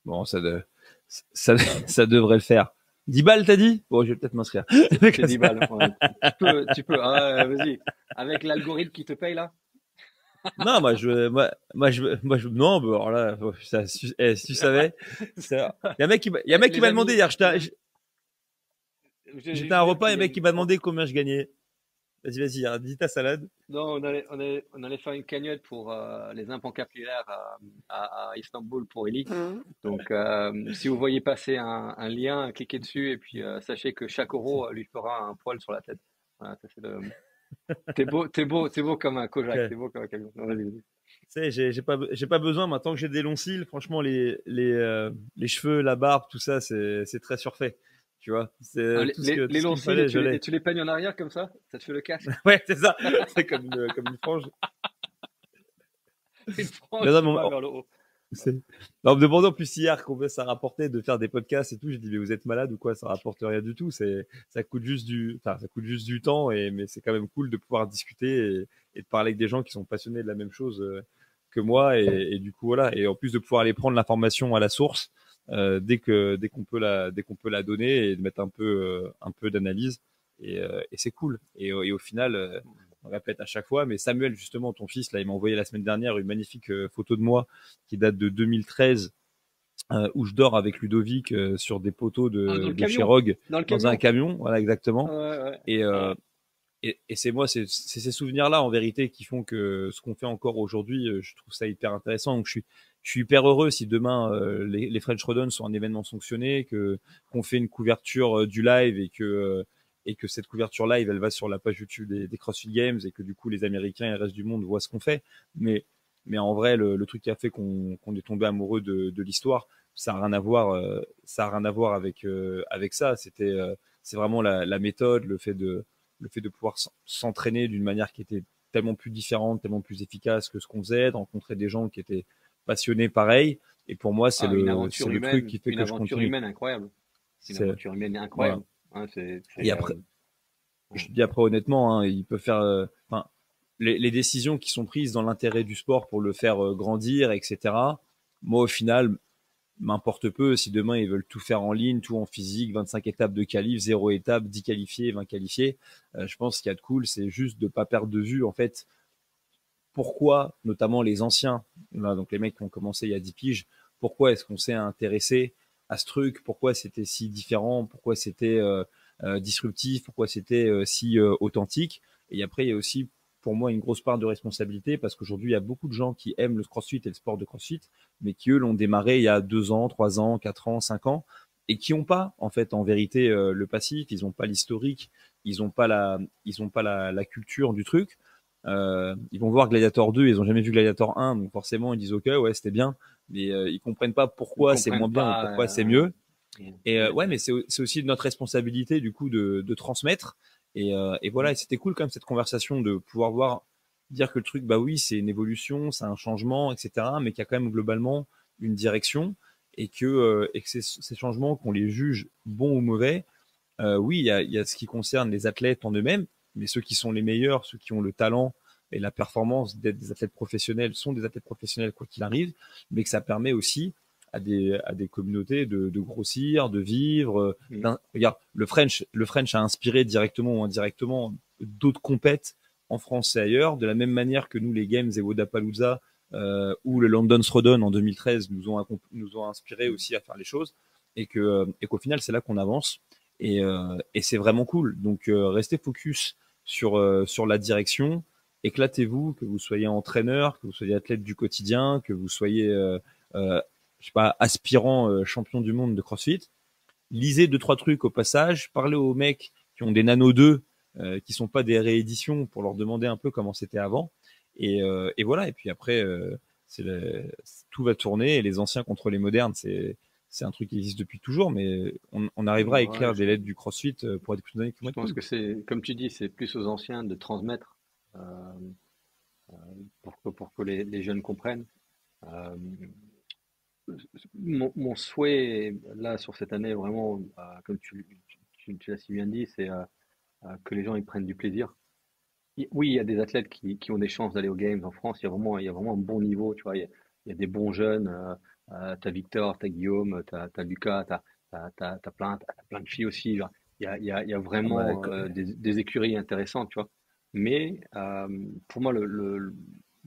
B: Bon, ça devrait le faire. 10 balles, t'as dit? Bon, je vais peut-être m'inscrire.
C: C'est 10 balles. Ouais. Tu peux. Ah, vas-y. Avec l'algorithme qui te paye là.
B: Non, non, bah, alors là, ça, si tu savais, il y a un mec il y a un mec qui
C: Les
B: m'a demandé
C: amis,
B: hier,
C: je
B: j'étais à un
C: veux dire
B: repas, et
C: qu'il
B: un
C: y a
B: mec qui m'a demandé combien je gagnais. Vas-y, hein, dis ta salade.
C: non, on allait faire une cagnotte pour les implants capillaires à Istanbul pour Eli. Donc, si vous voyez passer un lien, cliquez dessus et puis sachez que chaque euro lui fera un poil sur la tête. Voilà, ça c'est le. T'es beau comme un Kojak,
B: Ok.
C: t'es beau comme un camion. Non, vas-y, vas-y.
B: Tu sais, j'ai pas besoin maintenant que j'ai des longs cils. Franchement, les cheveux, la barbe, tout ça, c'est très surfait. Tu vois,
C: Ah,
B: c'est tout
C: les
B: ce
C: longs
B: qu'il me
C: cils et
B: fallait, je l'ai.
C: tu les peignes en arrière comme ça te fait le casque.
B: Ouais, c'est ça. C'est comme une frange.
C: Une
B: Mais
C: frange
B: non,
C: qui va vers le haut.
B: c'est- non, on me demandait en plus hier combien ça rapportait de faire des podcasts et tout. J'ai dit, mais vous êtes malade ou quoi? Ça rapporte rien du tout. Ça coûte juste ça coûte juste du temps, mais c'est quand même cool de pouvoir discuter et de parler avec des gens qui sont passionnés de la même chose que moi. Et du coup, voilà. Et en plus de pouvoir aller prendre l'information à la source, dès qu'on peut la donner et de mettre un peu d'analyse. Et c'est cool. Et au final, on répète à chaque fois, mais Samuel, justement, ton fils, là, il m'a envoyé la semaine dernière une magnifique photo de moi qui date de 2013, où je dors avec Ludovic sur des poteaux
C: Ah, dans le
B: de chez
C: camion.
B: Rogue
C: Dans le
B: dans un
C: camion.
B: camion, voilà exactement.
C: Ouais, ouais.
B: Et,
C: Ouais.
B: euh, et c'est moi, c'est ces souvenirs-là en vérité qui font que ce qu'on fait encore aujourd'hui, je trouve ça hyper intéressant. Donc je suis hyper heureux si demain les French Rodon sont un événement sanctionné, que qu'on fait une couverture du live et que cette couverture live elle va sur la page YouTube des CrossFit Games et que du coup les Américains et le reste du monde voient ce qu'on fait. Mais mais en vrai le truc qui a fait qu'on est tombé amoureux de l'histoire, ça a rien à voir, ça a rien à voir avec ça. C'est vraiment la méthode, le fait de pouvoir s'entraîner d'une manière qui était tellement plus différente, tellement plus efficace que ce qu'on faisait, de rencontrer des gens qui étaient passionné pareil. Et pour moi, c'est
C: Ah, une
B: c'est
C: aventure
B: le truc
C: humaine,
B: qui fait
C: une
B: que je
C: aventure
B: continue.
C: humaine incroyable. Une
B: C'est,
C: aventure humaine
B: voilà.
C: incroyable. Hein,
B: Et après, je
C: ouais.
B: te dis après honnêtement, hein, il peut faire, enfin, les décisions qui sont prises dans l'intérêt du sport pour le faire grandir, etc. Moi, au final, m'importe peu si demain ils veulent tout faire en ligne, tout en physique, 25 étapes de qualif, 0 étape, 10 qualifiés, 20 qualifiés. Je pense qu'il y a de cool, c'est juste de pas perdre de vue en fait pourquoi, notamment les anciens, là, donc les mecs qui ont commencé il y a 10 piges, pourquoi est-ce qu'on s'est intéressé à ce truc, pourquoi c'était si différent, pourquoi c'était disruptif, pourquoi c'était si authentique. Et après, il y a aussi pour moi une grosse part de responsabilité parce qu'aujourd'hui, il y a beaucoup de gens qui aiment le crossfit et le sport de crossfit, mais qui eux l'ont démarré il y a 2 ans, 3 ans, 4 ans, 5 ans, et qui n'ont pas, en fait, en vérité, le passif, ils n'ont pas l'historique, ils n'ont pas la culture du truc. Ils vont voir Gladiator 2, ils ont jamais vu Gladiator 1, donc forcément ils disent ok ouais c'était bien, mais ils comprennent pas
C: Ils
B: pourquoi c'est moins
C: comprennent
B: bien ou
C: pas.
B: pourquoi c'est mieux.
C: Ouais,
B: Et
C: ouais,
B: ouais,
C: ouais.
B: mais c'est aussi notre responsabilité du coup de transmettre. Et voilà,
C: Mm.
B: et c'était cool quand même cette conversation de pouvoir voir dire que le truc bah oui c'est une évolution, c'est un changement, etc. Mais qu'il y a quand même globalement une direction et que ces changements qu'on les juge bons ou mauvais, oui, il y a ce qui concerne les athlètes en eux-mêmes, mais ceux qui sont les meilleurs, ceux qui ont le talent et la performance d'être des athlètes professionnels sont des athlètes professionnels quoi qu'il arrive, mais que ça permet aussi à des communautés de grossir, de vivre.
C: Mm.
B: Regarde, le French a inspiré directement ou indirectement d'autres compètes en France et ailleurs, de la même manière que nous, les Games et Wodapalooza ou le London Throwdown en 2013 nous ont inspiré aussi à faire les choses et qu'au final, c'est là qu'on avance et c'est vraiment cool. Donc restez focus sur la direction, éclatez-vous, que vous soyez entraîneur, que vous soyez athlète du quotidien, que vous soyez euh, je sais pas aspirant champion du monde de CrossFit. Lisez deux trois trucs au passage, parlez aux mecs qui ont des Nano 2 qui sont pas des rééditions pour leur demander un peu comment c'était avant et voilà et puis après tout va tourner et les anciens contre les modernes c'est un truc qui existe depuis toujours, mais on arrivera à
C: Ouais,
B: écrire des lettres du CrossFit pour des plus années qui vont
C: je
B: être
C: pense
B: cool.
C: que c'est, comme tu dis, c'est plus aux anciens de transmettre euh, pour que les jeunes comprennent. Euh, mon souhait là sur cette année, vraiment, comme tu l'as si bien dit, c'est que les gens ils prennent du plaisir. Oui, il y a des athlètes qui ont des chances d'aller aux Games en France. Il y a vraiment un bon niveau. Tu vois, il y a des bons jeunes. T'as Victor, t'as Guillaume, t'as Lucas, t'as plein de filles aussi. Genre, il y a
B: Ah bah,
C: vraiment des écuries intéressantes, tu vois. Mais pour moi, le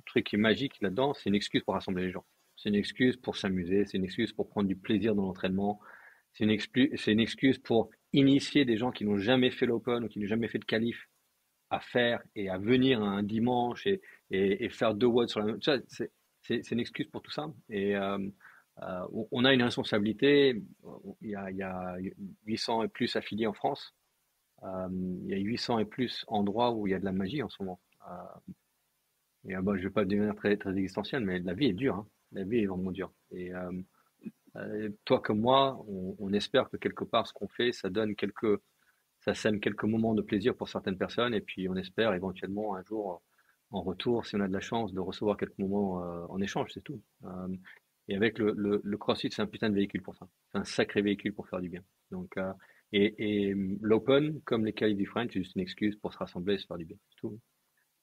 C: truc qui est magique là-dedans, c'est une excuse pour rassembler les gens. C'est une excuse pour s'amuser. C'est une excuse pour prendre du plaisir dans l'entraînement. C'est une excuse pour initier des gens qui n'ont jamais fait l'Open ou qui n'ont jamais fait de qualif à faire et à venir un dimanche et faire deux watts sur la même. Ça, c'est une excuse pour tout ça. Et on a une responsabilité. Il y a 800 et plus affiliés en France. Il y a 800 et plus endroits où il y a de la magie en ce moment. Et bah, je ne vais pas devenir très existentiel, mais la vie est dure. Hein. La vie est vraiment dure. Et toi comme moi, on espère que quelque part ce qu'on fait, ça sème quelques moments de plaisir pour certaines personnes, et puis on espère éventuellement un jour, en retour, si on a de la chance, de recevoir quelques moments en échange, c'est tout. Et avec le CrossFit, c'est un putain de véhicule pour ça. C'est un sacré véhicule pour faire du bien. Donc, et l'Open, comme les qualifs du French, c'est juste une excuse pour se rassembler et se faire du bien. C'est tout.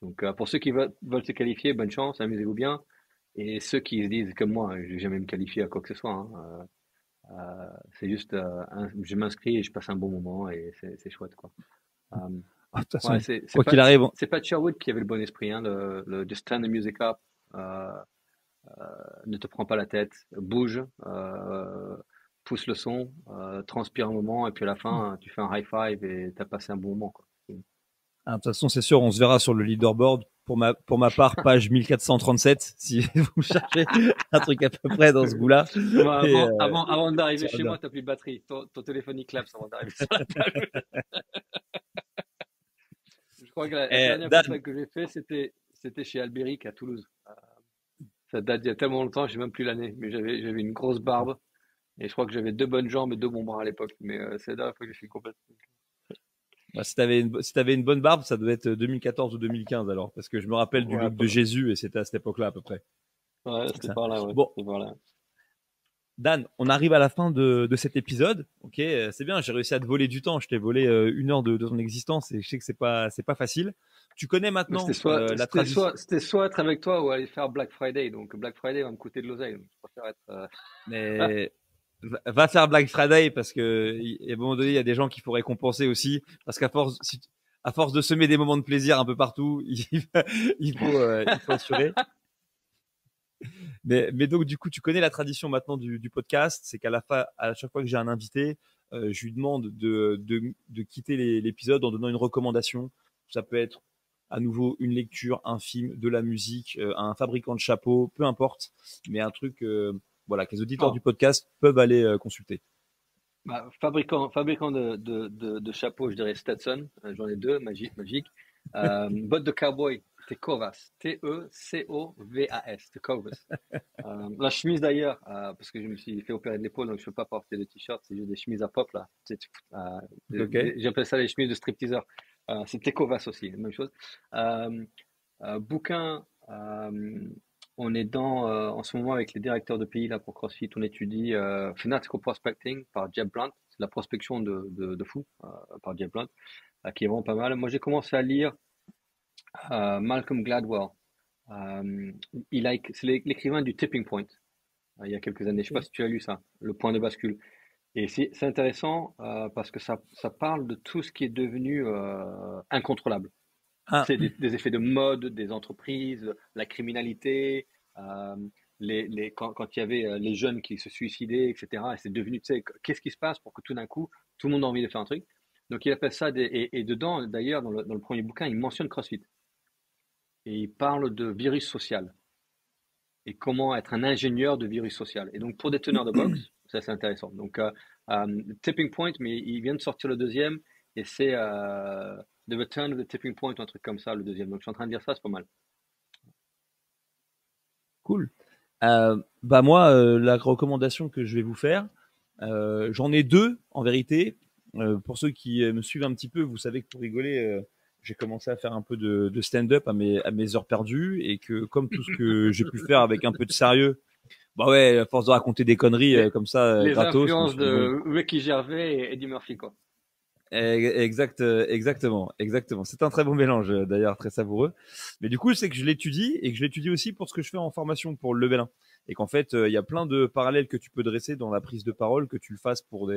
C: Donc, pour ceux qui veulent se qualifier, bonne chance, amusez-vous bien. Et ceux qui se disent comme moi, je vais jamais me qualifier à quoi que ce soit, hein, c'est juste, je m'inscris et je passe un bon moment et c'est chouette, quoi. Euh,
B: Ah, de toute façon,
C: ouais,
B: quoi qu'il arrive,
C: c'est pas Sherwood qui avait le bon esprit, hein, le Just Stand the Music Up, ne te prends pas la tête, bouge, pousse le son, transpire un moment et puis à la fin, tu fais un high five et t'as passé un bon moment, quoi.
B: de toute façon, c'est sûr, on se verra sur le leaderboard. Pour ma part, page 1437, si vous cherchez un truc à peu près dans ce goût-là.
C: Bah,
B: Et,
C: avant d'arriver
B: ça va
C: chez
B: bien.
C: moi, t'as plus de batterie. Ton téléphone il clapse avant d'arriver sur la table. Je crois que la dernière
B: Dan,
C: compète que j'ai fait, c'était chez Albéric à Toulouse. Ça date d'il y a tellement longtemps, je sais même plus l'année, mais j'avais une grosse barbe et je crois que j'avais deux bonnes jambes et deux bons bras à l'époque. Mais c'est la dernière fois que j'ai fait une compète.
B: bah, si t'avais une bonne barbe, ça devait être 2014 ou 2015 alors, parce que je me rappelle du
C: Ouais,
B: look de Jésus et c'était à cette époque-là à peu près.
C: Ouais,
B: C'est
C: c'était
B: ça.
C: par là, ouais.
B: Bon,
C: C'était par là.
B: Dan, on arrive à la fin de cet épisode. Ok, c'est bien, j'ai réussi à te voler du temps. Je t'ai volé 1 heure de ton existence et je sais que c'est pas facile. Tu connais
C: Mais
B: maintenant la tradition.
C: c'était soit être avec toi ou aller faire Black Friday. Donc Black Friday va me coûter de l'oseille. Donc je préfère être.
B: Mais va faire Black Friday parce que à un moment donné, il y a des gens qu'il faut récompenser aussi. Parce qu'à force, à force de semer des moments de plaisir un peu partout, il faut assurer. Mais donc, du coup, tu connais la tradition maintenant du podcast. C'est qu'à la fin, à chaque fois que j'ai un invité, je lui demande de quitter l'épisode en donnant une recommandation. Ça peut être à nouveau une lecture, un film, de la musique, un fabricant de chapeaux, peu importe. Mais un truc voilà, que les auditeurs du
C: Oh,
B: podcast peuvent aller consulter.
C: bah, fabricant de chapeaux, je dirais Stetson. J'en ai deux, magique. Bottes de cowboy, Tecovas. Tecovas. Tecovas. La chemise d'ailleurs, parce que je me suis fait opérer de l'épaule, donc je ne peux pas porter de t-shirt, c'est juste des chemises à pop là.
B: Ok.
C: J'appelle ça les chemises de stripteaseur. C'est Tecovas aussi, la même chose. Euh, Bouquin, on est en ce moment avec les directeurs de pays là pour CrossFit, on étudie Fanatical Prospecting par Jeb Blunt, c'est la prospection de fou par Jeb Blunt, qui est vraiment pas mal. Moi j'ai commencé à lire Malcolm Gladwell. Euh, c'est l'écrivain du Tipping Point il y a quelques années. Je ne sais pas si tu as lu ça, Le Point de bascule. Et c'est intéressant parce que ça parle de tout ce qui est devenu incontrôlable.
B: Ah,
C: C'est des effets de mode, des entreprises, la criminalité, euh, quand il y avait les jeunes qui se suicidaient, etc. Et c'est devenu, tu sais, qu'est-ce qui se passe pour que tout d'un coup, tout le monde a envie de faire un truc. Donc il appelle ça et dedans, d'ailleurs, dans le premier bouquin, il mentionne CrossFit. Et il parle de virus social et comment être un ingénieur de virus social. Et donc pour des teneurs de boxe, ça c'est intéressant. Donc Tipping Point, mais il vient de sortir le deuxième et c'est The Return of the Tipping Point, un truc comme ça, le deuxième. Donc je suis en train de dire ça, c'est pas mal.
B: cool. Bah moi, la recommandation que je vais vous faire, j'en ai deux en vérité. Pour ceux qui me suivent un petit peu, vous savez que pour rigoler, j'ai commencé à faire un peu de stand-up à mes heures perdues et que comme tout ce que j'ai pu faire avec un peu de sérieux, bah ouais, à force de raconter des conneries
C: Les,
B: comme ça,
C: les
B: gratos, je me
C: influences
B: suis dit bon,
C: de Ricky Gervais et Eddie Murphy, quoi.
B: exactement. C'est un très bon mélange, d'ailleurs, très savoureux. Mais du coup, c'est que je l'étudie et que je l'étudie aussi pour ce que je fais en formation pour le level 1. Et qu'en fait, il y a plein de parallèles que tu peux dresser dans la prise de parole, que tu le fasses pour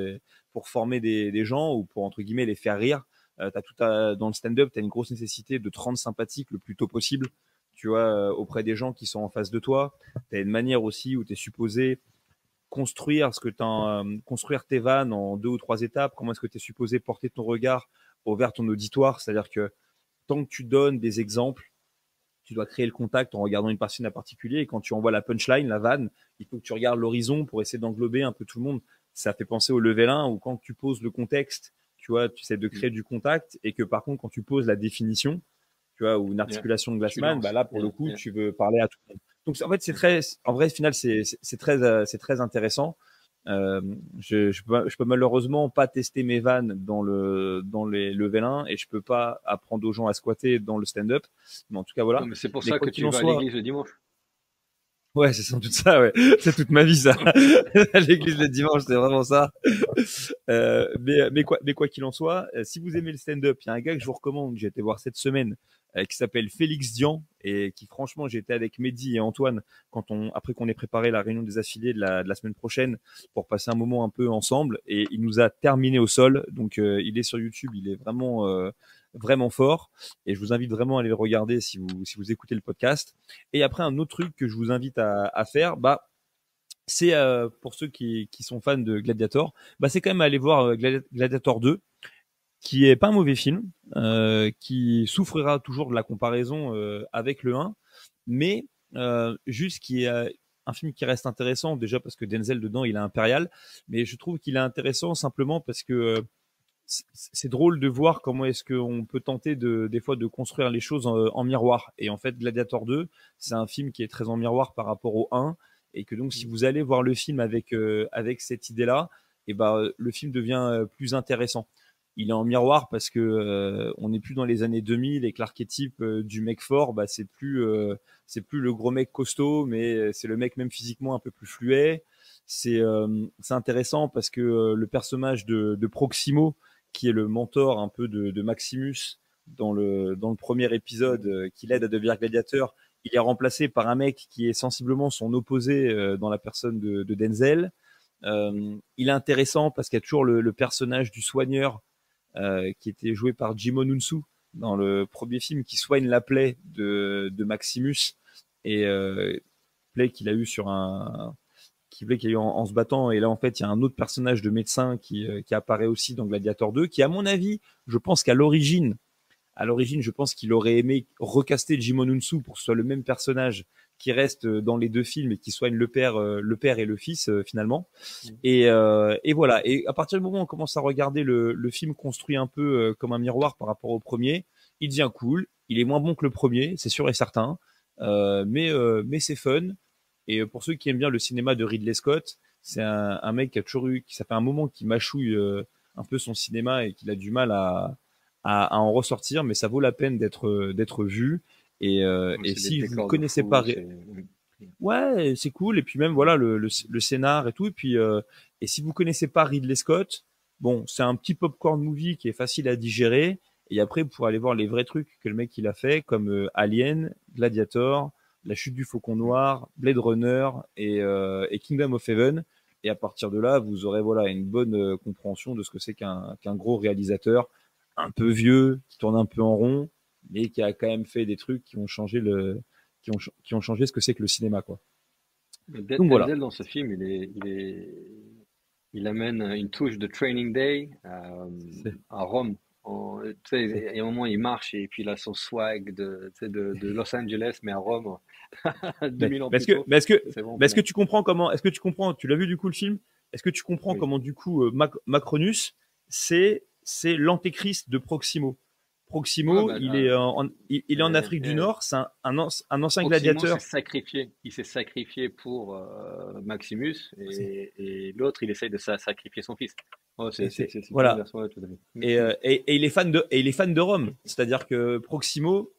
B: former des gens ou pour, entre guillemets, les faire rire. Dans le stand-up, tu as une grosse nécessité de te rendre sympathique le plus tôt possible, tu vois, auprès des gens qui sont en face de toi. Tu as une manière aussi où tu es supposé construire tes vannes en 2 ou 3 étapes. Comment est-ce que tu es supposé porter ton regard vers ton auditoire? C'est-à-dire que tant que tu donnes des exemples, tu dois créer le contact en regardant une personne en particulier. Et quand tu envoies la punchline, la vanne, il faut que tu regardes l'horizon pour essayer d'englober un peu tout le monde. Ça fait penser au level 1 où quand tu poses le contexte, tu vois, tu essaies de
C: Mm.
B: créer du contact et que par contre, quand tu poses la définition, tu vois, ou une
C: Yeah.
B: articulation de
C: Tu
B: Glassman, bah
C: lances.
B: là, pour le
C: Yeah,
B: coup,
C: yeah.
B: tu veux parler à tout le monde. Donc, en fait, en vrai, au final, c'est très intéressant. Euh, je peux malheureusement pas tester mes vannes dans les level 1 et je peux pas apprendre aux gens à squatter dans le stand-up. Mais en tout cas,
C: Non,
B: voilà.
C: mais c'est pour
B: Mais
C: ça
B: quoi
C: que
B: qu'il
C: tu
B: en
C: vas à
B: soit,
C: l'église le dimanche.
B: ouais, c'est sans doute ça, ouais. C'est toute ma vie, ça. L'église le dimanche, c'est vraiment ça. Mais quoi qu'il en soit, si vous aimez le stand-up, il y a un gars que je vous recommande, que j'ai été voir cette semaine, qui s'appelle Félix Dian, et qui, franchement, j'étais avec Mehdi et Antoine, après qu'on ait préparé la réunion des affiliés de la semaine prochaine, pour passer un moment un peu ensemble, et il nous a terminé au sol. Donc, il est sur YouTube, il est vraiment fort, et je vous invite vraiment à aller le regarder si vous écoutez le podcast. Et après, un autre truc que je vous invite à faire, bah, c'est pour ceux qui sont fans de Gladiator, bah, c'est quand même aller voir Gladiator 2, qui est pas un mauvais film, qui souffrira toujours de la comparaison avec le 1, mais juste qui est un film qui reste intéressant, déjà parce que Denzel dedans, il est impérial, mais je trouve qu'il est intéressant simplement parce que c'est drôle de voir comment est-ce qu'on peut tenter des fois de construire les choses en miroir. Et en fait, Gladiator 2, c'est un film qui est très en miroir par rapport au 1, et que donc si vous allez voir le film avec cette idée-là, et ben le film devient plus intéressant. il est en miroir parce que on n'est plus dans les années 2000 et que l'archétype du mec fort, bah c'est plus le gros mec costaud, mais c'est le mec même physiquement un peu plus fluet. C'est intéressant parce que le personnage de Proximo, qui est le mentor un peu de Maximus dans le premier épisode, qui l'aide à devenir gladiateur, il est remplacé par un mec qui est sensiblement son opposé dans la personne de Denzel. Il est intéressant parce qu'il y a toujours le personnage du soigneur qui était joué par Jimo Nunsu dans le premier film, qui soigne la plaie de Maximus, et plaie qu'il a eu sur un qui plaît qu'il y a eu en se battant. Et là, en fait, il y a un autre personnage de médecin qui apparaît aussi dans Gladiator 2, qui, à mon avis, je pense qu'à l'origine, je pense qu'il aurait aimé recaster Jimon Unsu pour que ce soit le même personnage qui reste dans les deux films et qui soigne le père et le fils finalement. Et voilà. Et à partir du moment où on commence à regarder le film construit un peu comme un miroir par rapport au premier, il devient cool. Il est moins bon que le premier, c'est sûr et certain, mais c'est fun. Et pour ceux qui aiment bien le cinéma de Ridley Scott, c'est un mec qui a toujours eu, qui ça fait un moment qu'il mâchouille un peu son cinéma et qu'il a du mal à en ressortir, mais ça vaut la peine d'être vu. Et si vous connaissez pas, ouais, c'est cool. Et puis même voilà le scénar et tout. Et si vous connaissez pas Ridley Scott, bon, c'est un petit popcorn movie qui est facile à digérer. Et après, vous pourrez aller voir les vrais trucs que le mec il a fait, comme Alien, Gladiator, La Chute du Faucon Noir, Blade Runner et Kingdom of Heaven. Et à partir de là, vous aurez voilà une bonne compréhension de ce que c'est qu'un gros réalisateur, un peu vieux, qui tourne un peu en rond, mais qui a quand même fait des trucs qui ont changé qui ont changé ce que c'est que le cinéma, quoi. Donc voilà.
C: Denzel dans ce film, il amène une touche de Training Day à Rome. Tu sais, il y a un moment, il marche et puis il a son swag de Los Angeles, mais à Rome, 2000 ans plus tôt.
B: Est-ce que tu comprends comment, est-ce que tu comprends, tu l'as vu du coup le film, est-ce que tu comprends
C: Oui.
B: comment du coup Macronus, c'est l'antéchrist de Proximo. Proximo, il est en Afrique du Nord, c'est un ancien
C: Proximo
B: gladiateur.
C: il s'est sacrifié pour Maximus et l'autre, il essaye de sacrifier son fils. Oh, c'est une
B: Voilà.
C: version, ouais, tout à fait.
B: Et il est fan de Rome. C'est-à-dire que Proximo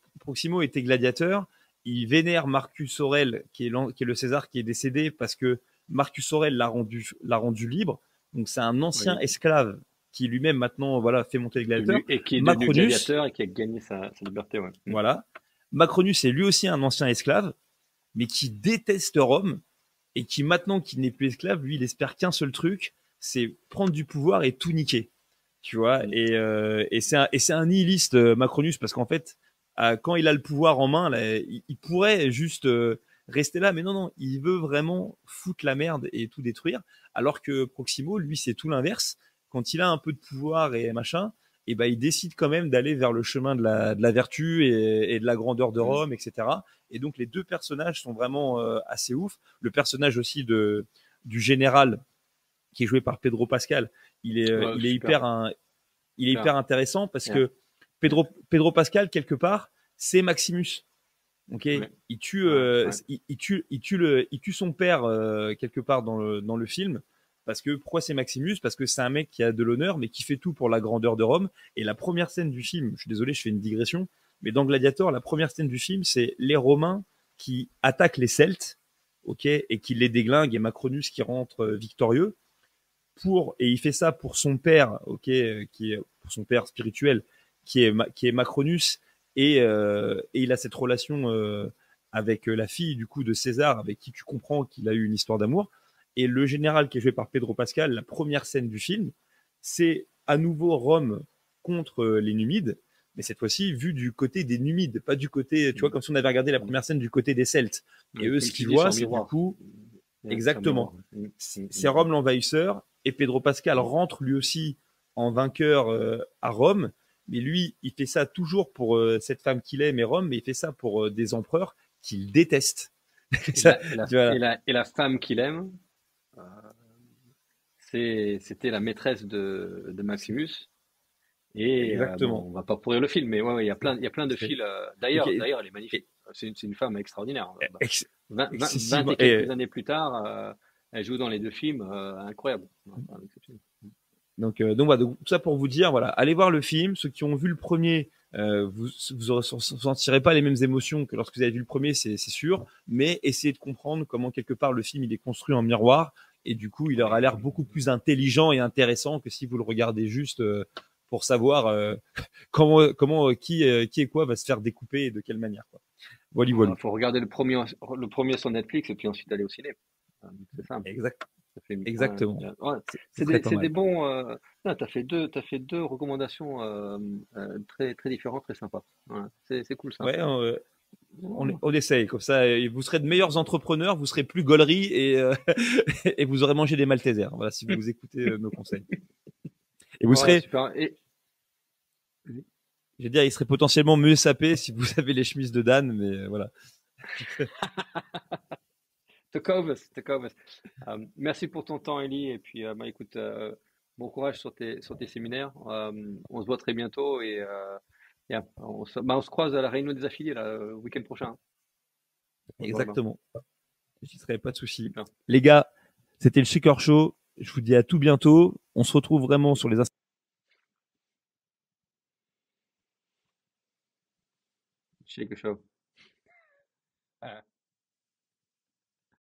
B: était gladiateur. Il vénère Marcus Aurèle, qui est le César qui est décédé, parce que Marcus Aurèle l'a rendu libre. Donc c'est un ancien esclave qui lui-même maintenant voilà fait monter les gladiateurs.
C: Et qui est devenu gladiateur et qui a gagné sa liberté. Ouais.
B: Voilà. Macronus est lui aussi un ancien esclave, mais qui déteste Rome et qui maintenant qu'il n'est plus esclave, lui il espère qu'un seul truc, c'est prendre du pouvoir et tout niquer. Tu vois, et c'est un nihiliste Macronus, parce qu'en fait quand il a le pouvoir en main là, il pourrait juste rester là, mais non, il veut vraiment foutre la merde et tout détruire, alors que Proximo lui c'est tout l'inverse. Quand il a un peu de pouvoir et machin, et ben il décide quand même d'aller vers le chemin de la vertu et de la grandeur de Rome, etc. Et donc les deux personnages sont vraiment assez ouf. Le personnage aussi du général, qui est joué par Pedro Pascal, il est hyper intéressant, parce que Pedro Pascal, quelque part, c'est Maximus. Okay, il tue son père quelque part dans le film. Parce que pourquoi c'est Maximus? Parce que c'est un mec qui a de l'honneur, mais qui fait tout pour la grandeur de Rome. Et la première scène du film, je suis désolé, je fais une digression, mais dans Gladiator, la première scène du film, c'est les Romains qui attaquent les Celtes, ok, et qui les déglinguent, et Macronus qui rentre victorieux. Et il fait ça pour son père, ok, qui est pour son père spirituel, qui est Macronus, et il a cette relation avec la fille du coup de César, avec qui tu comprends qu'il a eu une histoire d'amour. Et le général qui est joué par Pedro Pascal, la première scène du film, c'est à nouveau Rome contre les Numides, mais cette fois-ci vu du côté des Numides, pas du côté, tu vois, comme si on avait regardé la première scène du côté des Celtes. Et eux, ce qu'ils voient, c'est du coup, exactement, c'est Rome l'envahisseur, et Pedro Pascal rentre lui aussi en vainqueur à Rome, mais lui, il fait ça toujours pour cette femme qu'il aime, et Rome, mais il fait ça pour des empereurs qu'il déteste.
C: Et la femme qu'il aime, c'était la maîtresse de Maximus. Et
B: exactement.
C: Bon, on va pas pourrir le film, mais ouais, il y a plein de fils. D'ailleurs, elle est magnifique. C'est une femme extraordinaire. 20 et quelques années plus tard, elle joue dans les deux films, incroyable.
B: Donc voilà, donc tout ça pour vous dire, voilà, allez voir le film. Ceux qui ont vu le premier, vous ressentirez pas les mêmes émotions que lorsque vous avez vu le premier, c'est sûr, mais essayez de comprendre comment quelque part le film il est construit en miroir et du coup il aura l'air beaucoup plus intelligent et intéressant que si vous le regardez juste pour savoir comment qui et quoi va se faire découper et de quelle manière, quoi. Voilà, voilà.
C: Il faut regarder le premier sur Netflix et puis ensuite aller au ciné. C'est ça.
B: Exact,
C: Ça fait,
B: exactement.
C: ouais.
B: C'est très pas
C: C'est
B: mal.
C: des bons. T'as fait deux recommandations très, très différentes, très sympas. Ouais, c'est cool ça.
B: Ouais, on essaye comme ça. Vous serez de meilleurs entrepreneurs, vous serez plus gaulerie et et vous aurez mangé des Maltesers. Voilà, si vous écoutez nos conseils. Et vous
C: Ouais,
B: serez,
C: super. Et
B: je veux dire, il serait potentiellement mieux sapé si vous avez les chemises de Dan, mais voilà.
C: te coves. Merci pour ton temps, Ellie. Et puis, écoute, bon courage sur tes séminaires. On se voit très bientôt et yeah, on se croise à la réunion des affiliés là, le week-end prochain. On se voit là-bas.
B: Exactement. J'y serais pas de souci.
C: Super.
B: Les gars, c'était le Shaker Show. Je vous dis à tout bientôt. On se retrouve vraiment sur les
C: Shake a show.